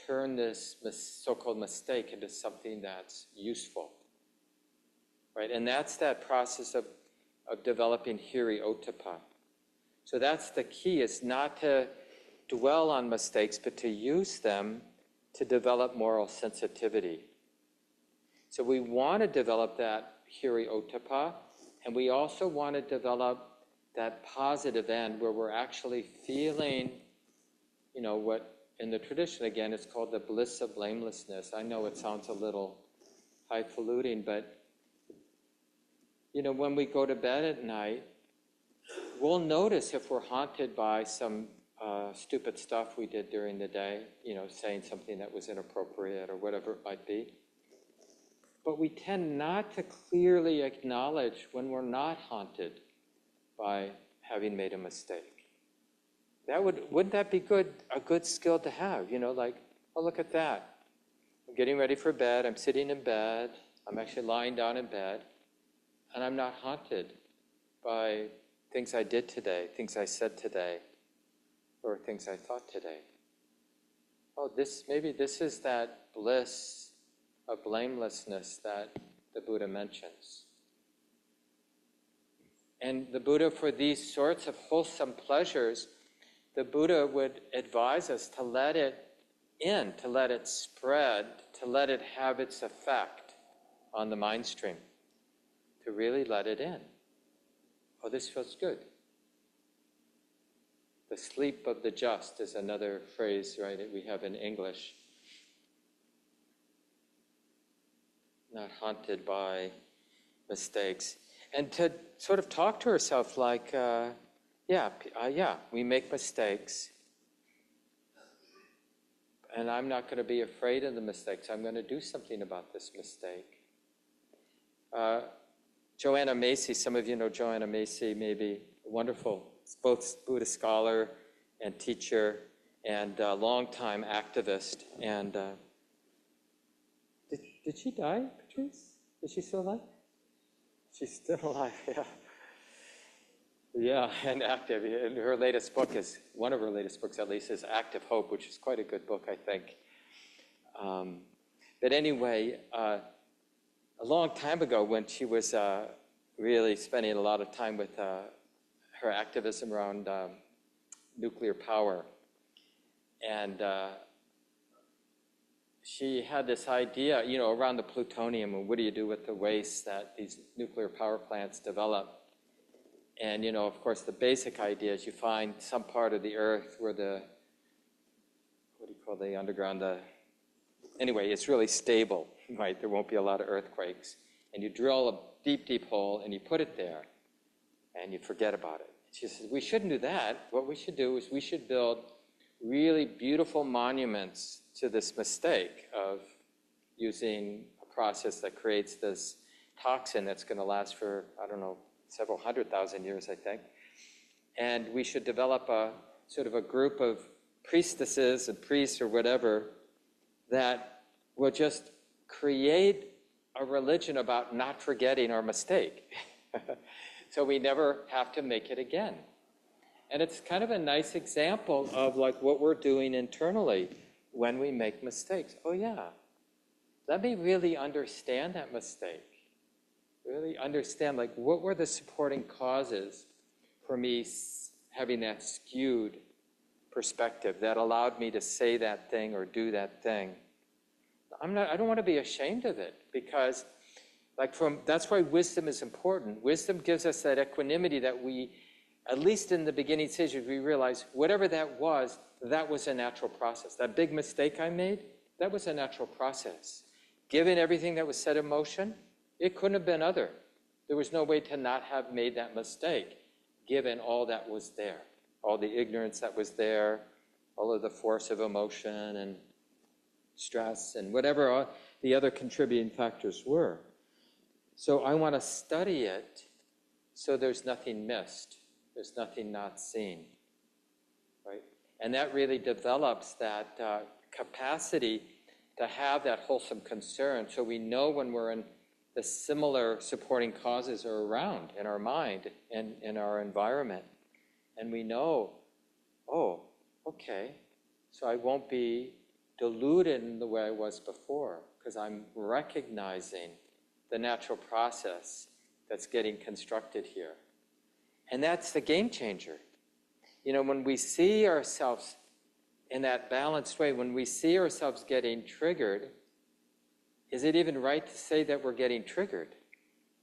Speaker 1: turn this so-called mistake into something that's useful? Right? And that's that process of developing hiri ottappa. So that's the key, is not to dwell on mistakes, but to use them to develop moral sensitivity. So we want to develop that hiri ottappa, and we also want to develop that positive end where we're actually feeling, what in the tradition, again, it's called the bliss of blamelessness. I know it sounds a little highfalutin, but, when we go to bed at night, we'll notice if we're haunted by some stupid stuff we did during the day, saying something that was inappropriate or whatever it might be. But we tend not to clearly acknowledge when we're not haunted by having made a mistake. Wouldn't that be a good skill to have? Like, oh, look at that. I'm getting ready for bed. I'm sitting in bed. I'm actually lying down in bed. And I'm not haunted by things I did today, things I said today, or things I thought today. Oh, maybe this is that bliss of blamelessness that the Buddha mentions. And the Buddha, for these sorts of wholesome pleasures, the Buddha would advise us to let it in, to let it spread, to let it have its effect on the mind stream, to really let it in. Oh, this feels good. The sleep of the just is another phrase, right, that we have in English. Not haunted by mistakes. And to sort of talk to herself like, we make mistakes. And I'm not going to be afraid of the mistakes. I'm going to do something about this mistake. Joanna Macy, some of you know Joanna Macy, maybe wonderful, both Buddhist scholar and teacher and longtime activist. And did she die, Patrice? Is she still alive? She's still alive, yeah. Yeah, and active. And her latest book is, one of her latest books at least, is Active Hope, which is quite a good book, I think. But anyway, a long time ago when she was really spending a lot of time with her activism around nuclear power, and she had this idea, around the plutonium, and what do you do with the waste that these nuclear power plants develop? And, of course, the basic idea is you find some part of the earth where the underground, anyway, it's really stable, right? There won't be a lot of earthquakes. And you drill a deep, deep hole, and you put it there, and you forget about it. She says, we shouldn't do that. What we should do is we should build really beautiful monuments to this mistake of using a process that creates this toxin that's going to last for, several 100,000 years, I think. And we should develop a sort of a group of priestesses and priests or whatever that will just create a religion about not forgetting our mistake. So we never have to make it again. And it's kind of a nice example of like what we're doing internally when we make mistakes. Oh yeah, let me really understand that mistake. Really understand, like, what were the supporting causes for me having that skewed perspective that allowed me to say that thing or do that thing. I don't want to be ashamed of it, because that's why wisdom is important. Wisdom gives us that equanimity that we at least in the beginning stages, we realized whatever that was a natural process. That big mistake I made, that was a natural process. Given everything that was set in motion, it couldn't have been other. There was no way to not have made that mistake, given all that was there, all the ignorance that was there, all of the force of emotion and stress and whatever the other contributing factors were. So I want to study it so there's nothing missed, there's nothing not seen, right? And that really develops that capacity to have that wholesome concern, so we know when we're in the similar supporting causes are around in our mind and in our environment. And we know, oh, okay, so I won't be deluded in the way I was before, because I'm recognizing the natural process that's getting constructed here. And that's the game changer. You know, when we see ourselves in that balanced way, when we see ourselves getting triggered, is it even right to say that we're getting triggered? Do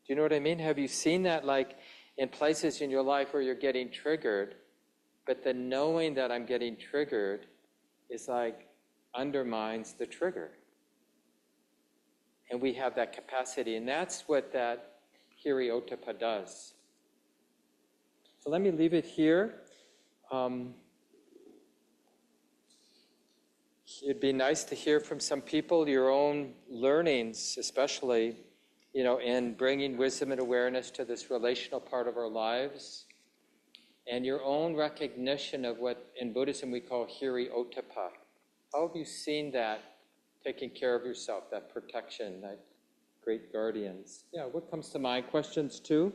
Speaker 1: you know what I mean? Have you seen that, like in places in your life where you're getting triggered, but the knowing that I'm getting triggered is like undermines the trigger? And we have that capacity, and that's what that Hiri-ottappa does. So let me leave it here. It'd be nice to hear from some people, your own learnings, especially, you know, in bringing wisdom and awareness to this relational part of our lives, and your own recognition of what in Buddhism we call Hiri-ottappa. How have you seen that taking care of yourself, that protection, that great guardians? Yeah, what comes to mind? Questions too?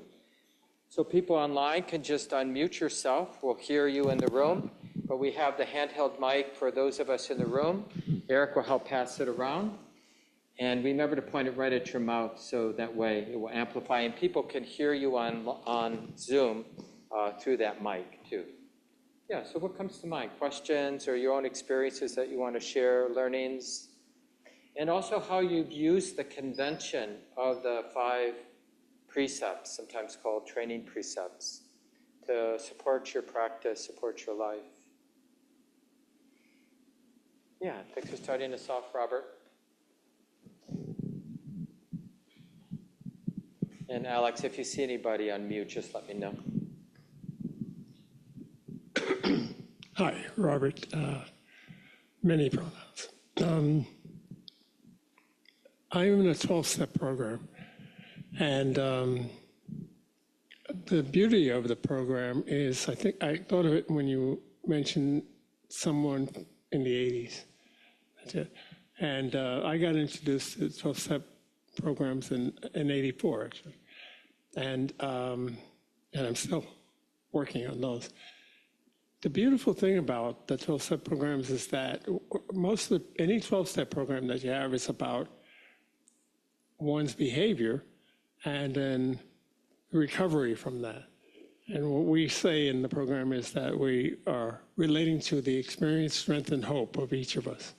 Speaker 1: So people online can just unmute yourself. We'll hear you in the room, but we have the handheld mic for those of us in the room. Eric will help pass it around. And remember to point it right at your mouth, so that way it will amplify, and people can hear you on Zoom through that mic too. Yeah, so what comes to mind? Questions or your own experiences that you want to share, learnings? And also how you've used the convention of the 5 precepts, sometimes called training precepts, to support your practice, support your life. Yeah, thanks for starting us off, Robert. And Alex, if you see anybody on mute, just let me know.
Speaker 2: Hi, Robert. Many pronouns. I'm in a 12-step program, and the beauty of the program is, I think I thought of it when you mentioned someone in the 80s. That's it. And I got introduced to 12-step programs in 84, actually. And I'm still working on those. The beautiful thing about the 12-step programs is that any 12-step program that you have is about one's behavior and then recovery from that. And what we say in the program is that we are relating to the experience, strength, and hope of each of us.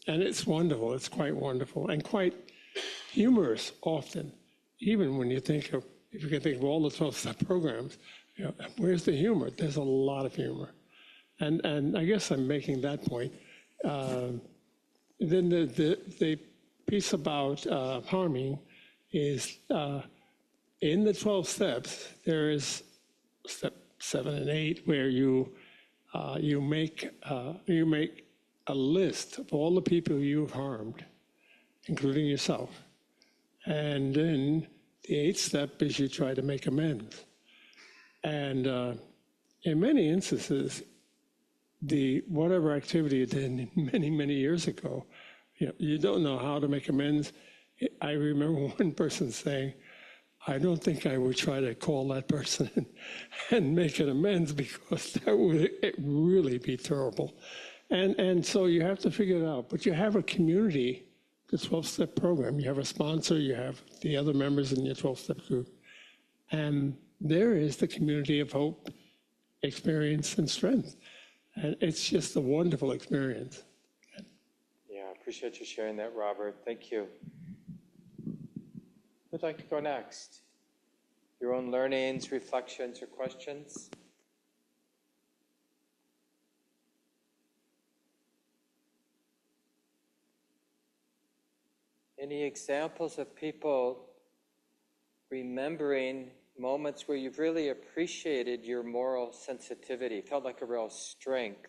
Speaker 2: And it's wonderful. It's quite wonderful and quite humorous often, even when you think of, if you can think of all the 12-step programs, you know, where's the humor? There's a lot of humor. And I guess I'm making that point. Then the piece about harming is in the 12 steps, there is step 7 and 8 where you make a list of all the people you've harmed, including yourself. And then the 8th step is you try to make amends. And in many instances, whatever activity you did many, many years ago, you don't know how to make amends. I remember one person saying, I don't think I would try to call that person and make an amends, because that would really be terrible. And so you have to figure it out. But you have a community, the 12-step program. You have a sponsor, you have the other members in your 12-step group. And there is the community of hope, experience, and strength. And it's just a wonderful experience.
Speaker 1: Yeah, I appreciate you sharing that, Robert. Thank you. Who'd like to go next? Your own learnings, reflections, or questions? Any examples of people remembering moments where you've really appreciated your moral sensitivity, felt like a real strength,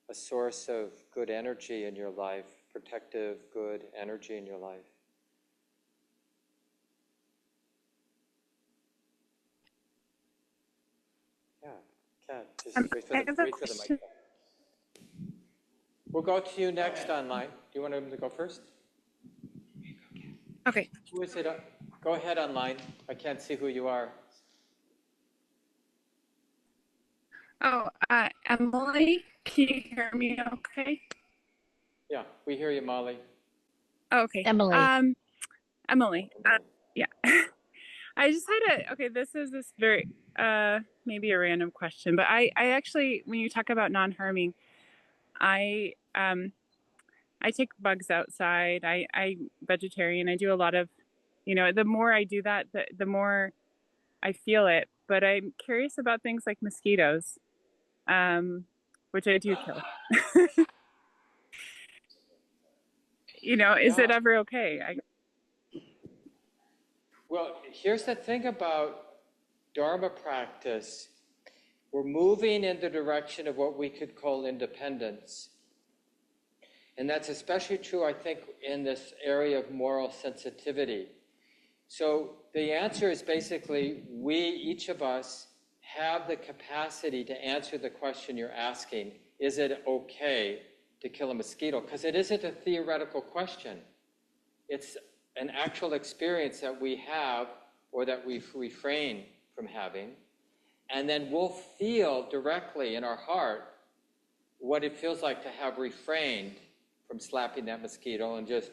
Speaker 1: a source of good energy in your life, protective, good energy in your life? Yeah, Kat, just wait for
Speaker 3: I have a
Speaker 1: wait for the
Speaker 3: question.
Speaker 1: mic. We'll go to you next online. Do you want him to go first?
Speaker 3: Okay.
Speaker 1: Who is it? Go ahead online. I can't see who you are.
Speaker 3: Oh, Emily, can you hear me okay?
Speaker 1: Yeah, we hear you, Molly.
Speaker 3: Okay.
Speaker 4: Emily.
Speaker 3: Emily. Yeah. I just had okay, this is this very, maybe a random question, but I actually, when you talk about non-harming, I take bugs outside. I vegetarian. I do a lot of, the more I do that, the more I feel it. But I'm curious about things like mosquitoes, which I do kill. Is it
Speaker 1: Yeah.
Speaker 3: ever okay?
Speaker 1: Well, here's the thing about dharma practice. We're moving in the direction of what we could call independence. And that's especially true, I think, in this area of moral sensitivity. So the answer is basically, each of us, have the capacity to answer the question you're asking. Is it okay to kill a mosquito? Because it isn't a theoretical question. It's an actual experience that we have or that we've refrained from having. And then we'll feel directly in our heart what it feels like to have refrained from slapping that mosquito and just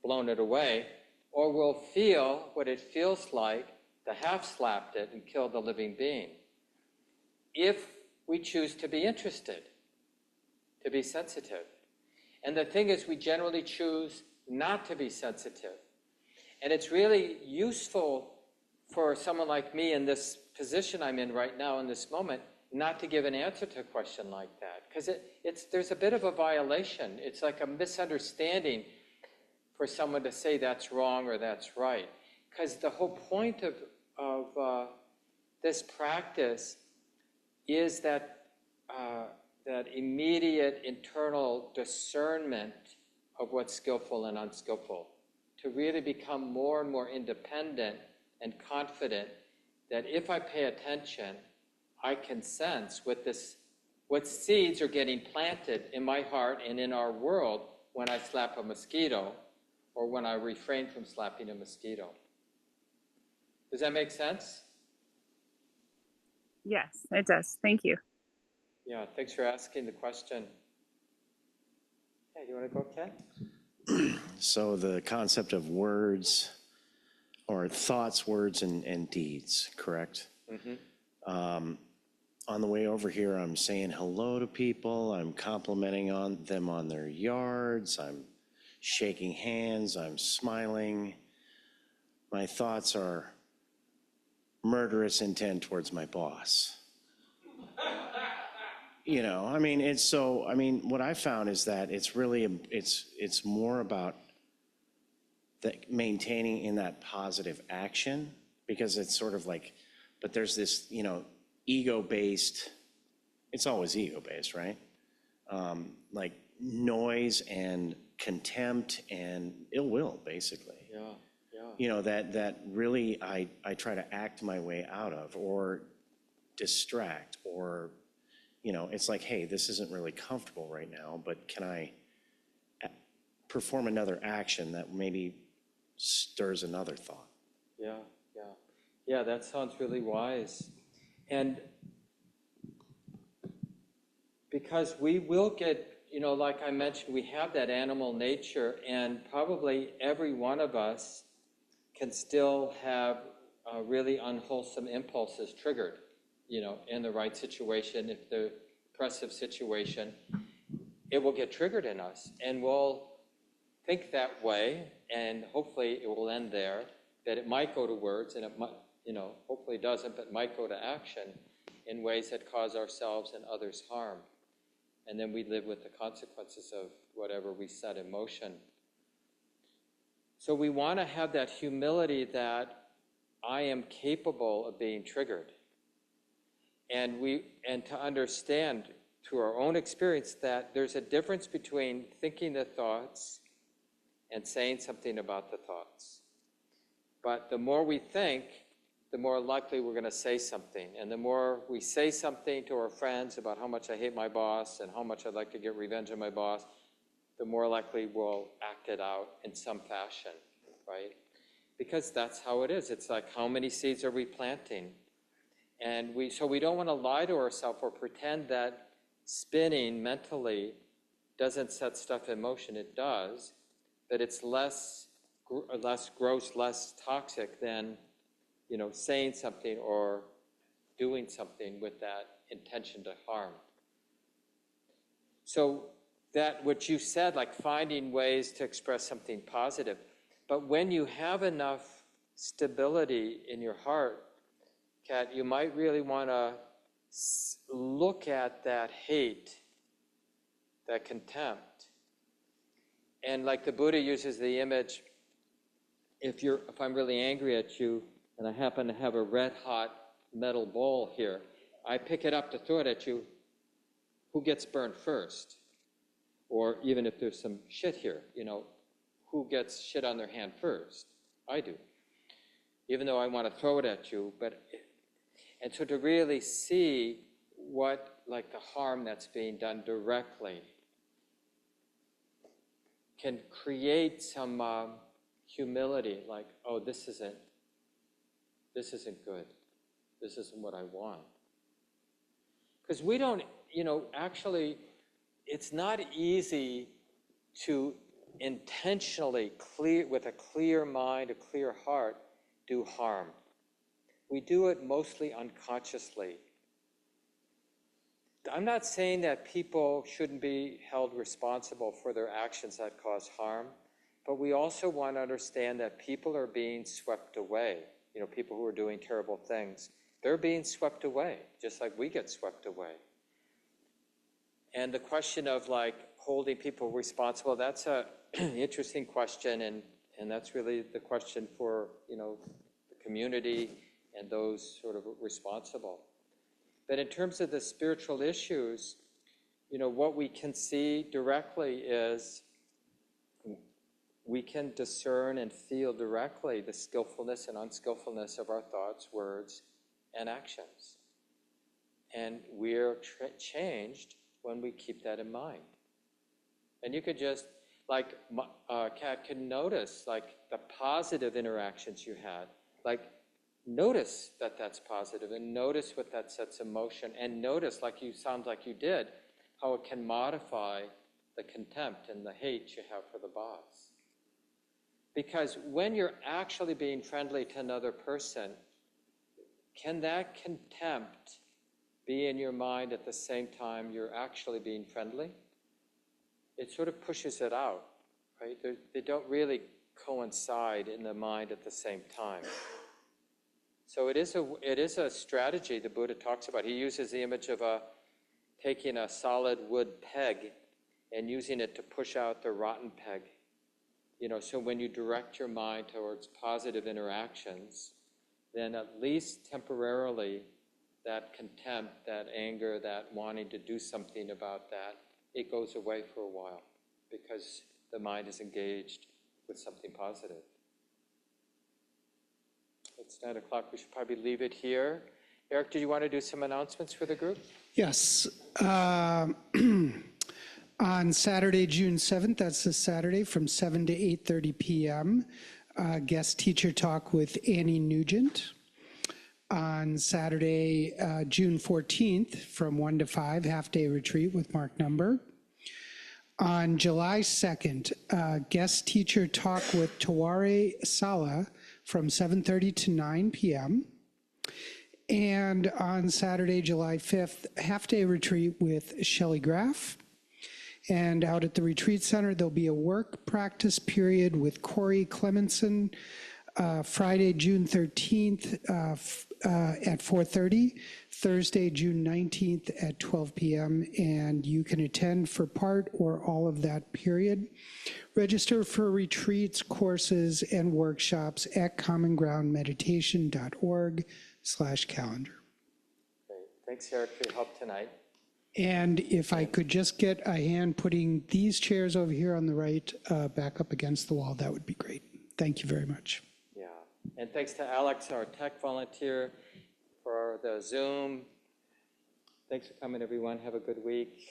Speaker 1: blown it away. Or we'll feel what it feels like to have slapped it and killed a living being. If we choose to be interested, to be sensitive. And the thing is, we generally choose not to be sensitive. And it's really useful for someone like me in this position I'm in right now in this moment, not to give an answer to a question like that. Because there's a bit of a violation. It's like a misunderstanding for someone to say that's wrong or that's right. Because the whole point of this practice is that immediate internal discernment of what's skillful and unskillful, to really become more and more independent and confident that if I pay attention, I can sense what seeds are getting planted in my heart and in our world when I slap a mosquito or when I refrain from slapping a mosquito. Does that make sense?
Speaker 3: Yes, it does. Thank you.
Speaker 1: Yeah, thanks for asking the question. Hey, you want to go, Ken?
Speaker 4: So the concept of words or thoughts, words, and deeds, correct?
Speaker 1: Mm-hmm.
Speaker 4: On the way over here, I'm saying hello to people. I'm complimenting on them on their yards. I'm shaking hands. I'm smiling. My thoughts are murderous intent towards my boss. What I found is that it's really, it's more about maintaining in that positive action, because it's sort of like, but there's this, ego-based, it's always ego-based, right? Like noise and contempt and ill will, basically.
Speaker 1: Yeah.
Speaker 4: That really I try to act my way out of, or distract, or, it's like, hey, this isn't really comfortable right now, but can I perform another action that maybe stirs another thought?
Speaker 1: Yeah, that sounds really wise. And because we will get, like I mentioned, we have that animal nature, and probably every one of us can still have really unwholesome impulses triggered, in the right situation. If the oppressive situation, it will get triggered in us, and we'll think that way, and hopefully it will end there, that it might go to words, and it might, hopefully it doesn't, but might go to action in ways that cause ourselves and others harm. And then we live with the consequences of whatever we set in motion. So we want to have that humility that I am capable of being triggered. And to understand through our own experience that there's a difference between thinking the thoughts and saying something about the thoughts. But the more we think, the more likely we're going to say something. And the more we say something to our friends about how much I hate my boss and how much I'd like to get revenge on my boss, the more likely we'll act it out in some fashion, right? Because that's how it is. It's like, how many seeds are we planting? And so we don't want to lie to ourselves or pretend that spinning mentally doesn't set stuff in motion. It does, but it's less gross, less toxic than, saying something or doing something with that intention to harm. So that what you said, like finding ways to express something positive, but when you have enough stability in your heart, Kat, you might really want to look at that hate, that contempt. And like the Buddha uses the image, if I'm really angry at you and I happen to have a red hot metal bowl here, I pick it up to throw it at you, who gets burned first? Or even if there's some shit here, who gets shit on their hand first? I do. Even though I want to throw it at you, and so to really see what, like the harm that's being done directly can create some humility, like, oh, this isn't good. This isn't what I want. Because we don't, actually, it's not easy to intentionally, with a clear mind, a clear heart, do harm. We do it mostly unconsciously. I'm not saying that people shouldn't be held responsible for their actions that cause harm, but we also want to understand that people are being swept away. People who are doing terrible things, they're being swept away, just like we get swept away. And the question of like holding people responsible, that's a interesting question, and that's really the question for, the community and those sort of responsible. But in terms of the spiritual issues, what we can see directly is we can discern and feel directly the skillfulness and unskillfulness of our thoughts, words, and actions. And we're changed when we keep that in mind. And you could just, like Kat, can notice like the positive interactions you had, like notice that that's positive and notice what that sets in motion, and notice, like you sound like you did, how it can modify the contempt and the hate you have for the boss. Because when you're actually being friendly to another person, can that contempt be in your mind at the same time you're actually being friendly? It sort of pushes it out, right? They don't really coincide in the mind at the same time. So it is a strategy the Buddha talks about. He uses the image of taking a solid wood peg and using it to push out the rotten peg. So when you direct your mind towards positive interactions, then at least temporarily that contempt, that anger, that wanting to do something about that, it goes away for a while because the mind is engaged with something positive. It's 9 o'clock. We should probably leave it here. Eric, do you want to do some announcements for the group?
Speaker 5: Yes. On Saturday, June 7th, that's this Saturday, from 7 to 8:30 p.m., guest teacher talk with Annie Nugent. On Saturday, June 14th, from 1 to 5, half-day retreat with Mark Nunberg. On July 2nd, guest teacher talk with Taware Sala from 7:30 to 9 p.m. And on Saturday, July 5th, half-day retreat with Shelley Graff. And out at the retreat center, there'll be a work practice period with Corey Clemenson, Friday, June 13th at 4:30, Thursday, June 19th at 12 p.m., and you can attend for part or all of that period. Register for retreats, courses, and workshops at commongroundmeditation.org/calendar.
Speaker 1: Great. Thanks, Eric, for your help tonight.
Speaker 5: And if I could just get a hand putting these chairs over here on the right back up against the wall, that would be great. Thank you very much.
Speaker 1: Yeah. And thanks to Alex, our tech volunteer, for the Zoom. Thanks for coming, everyone. Have a good week.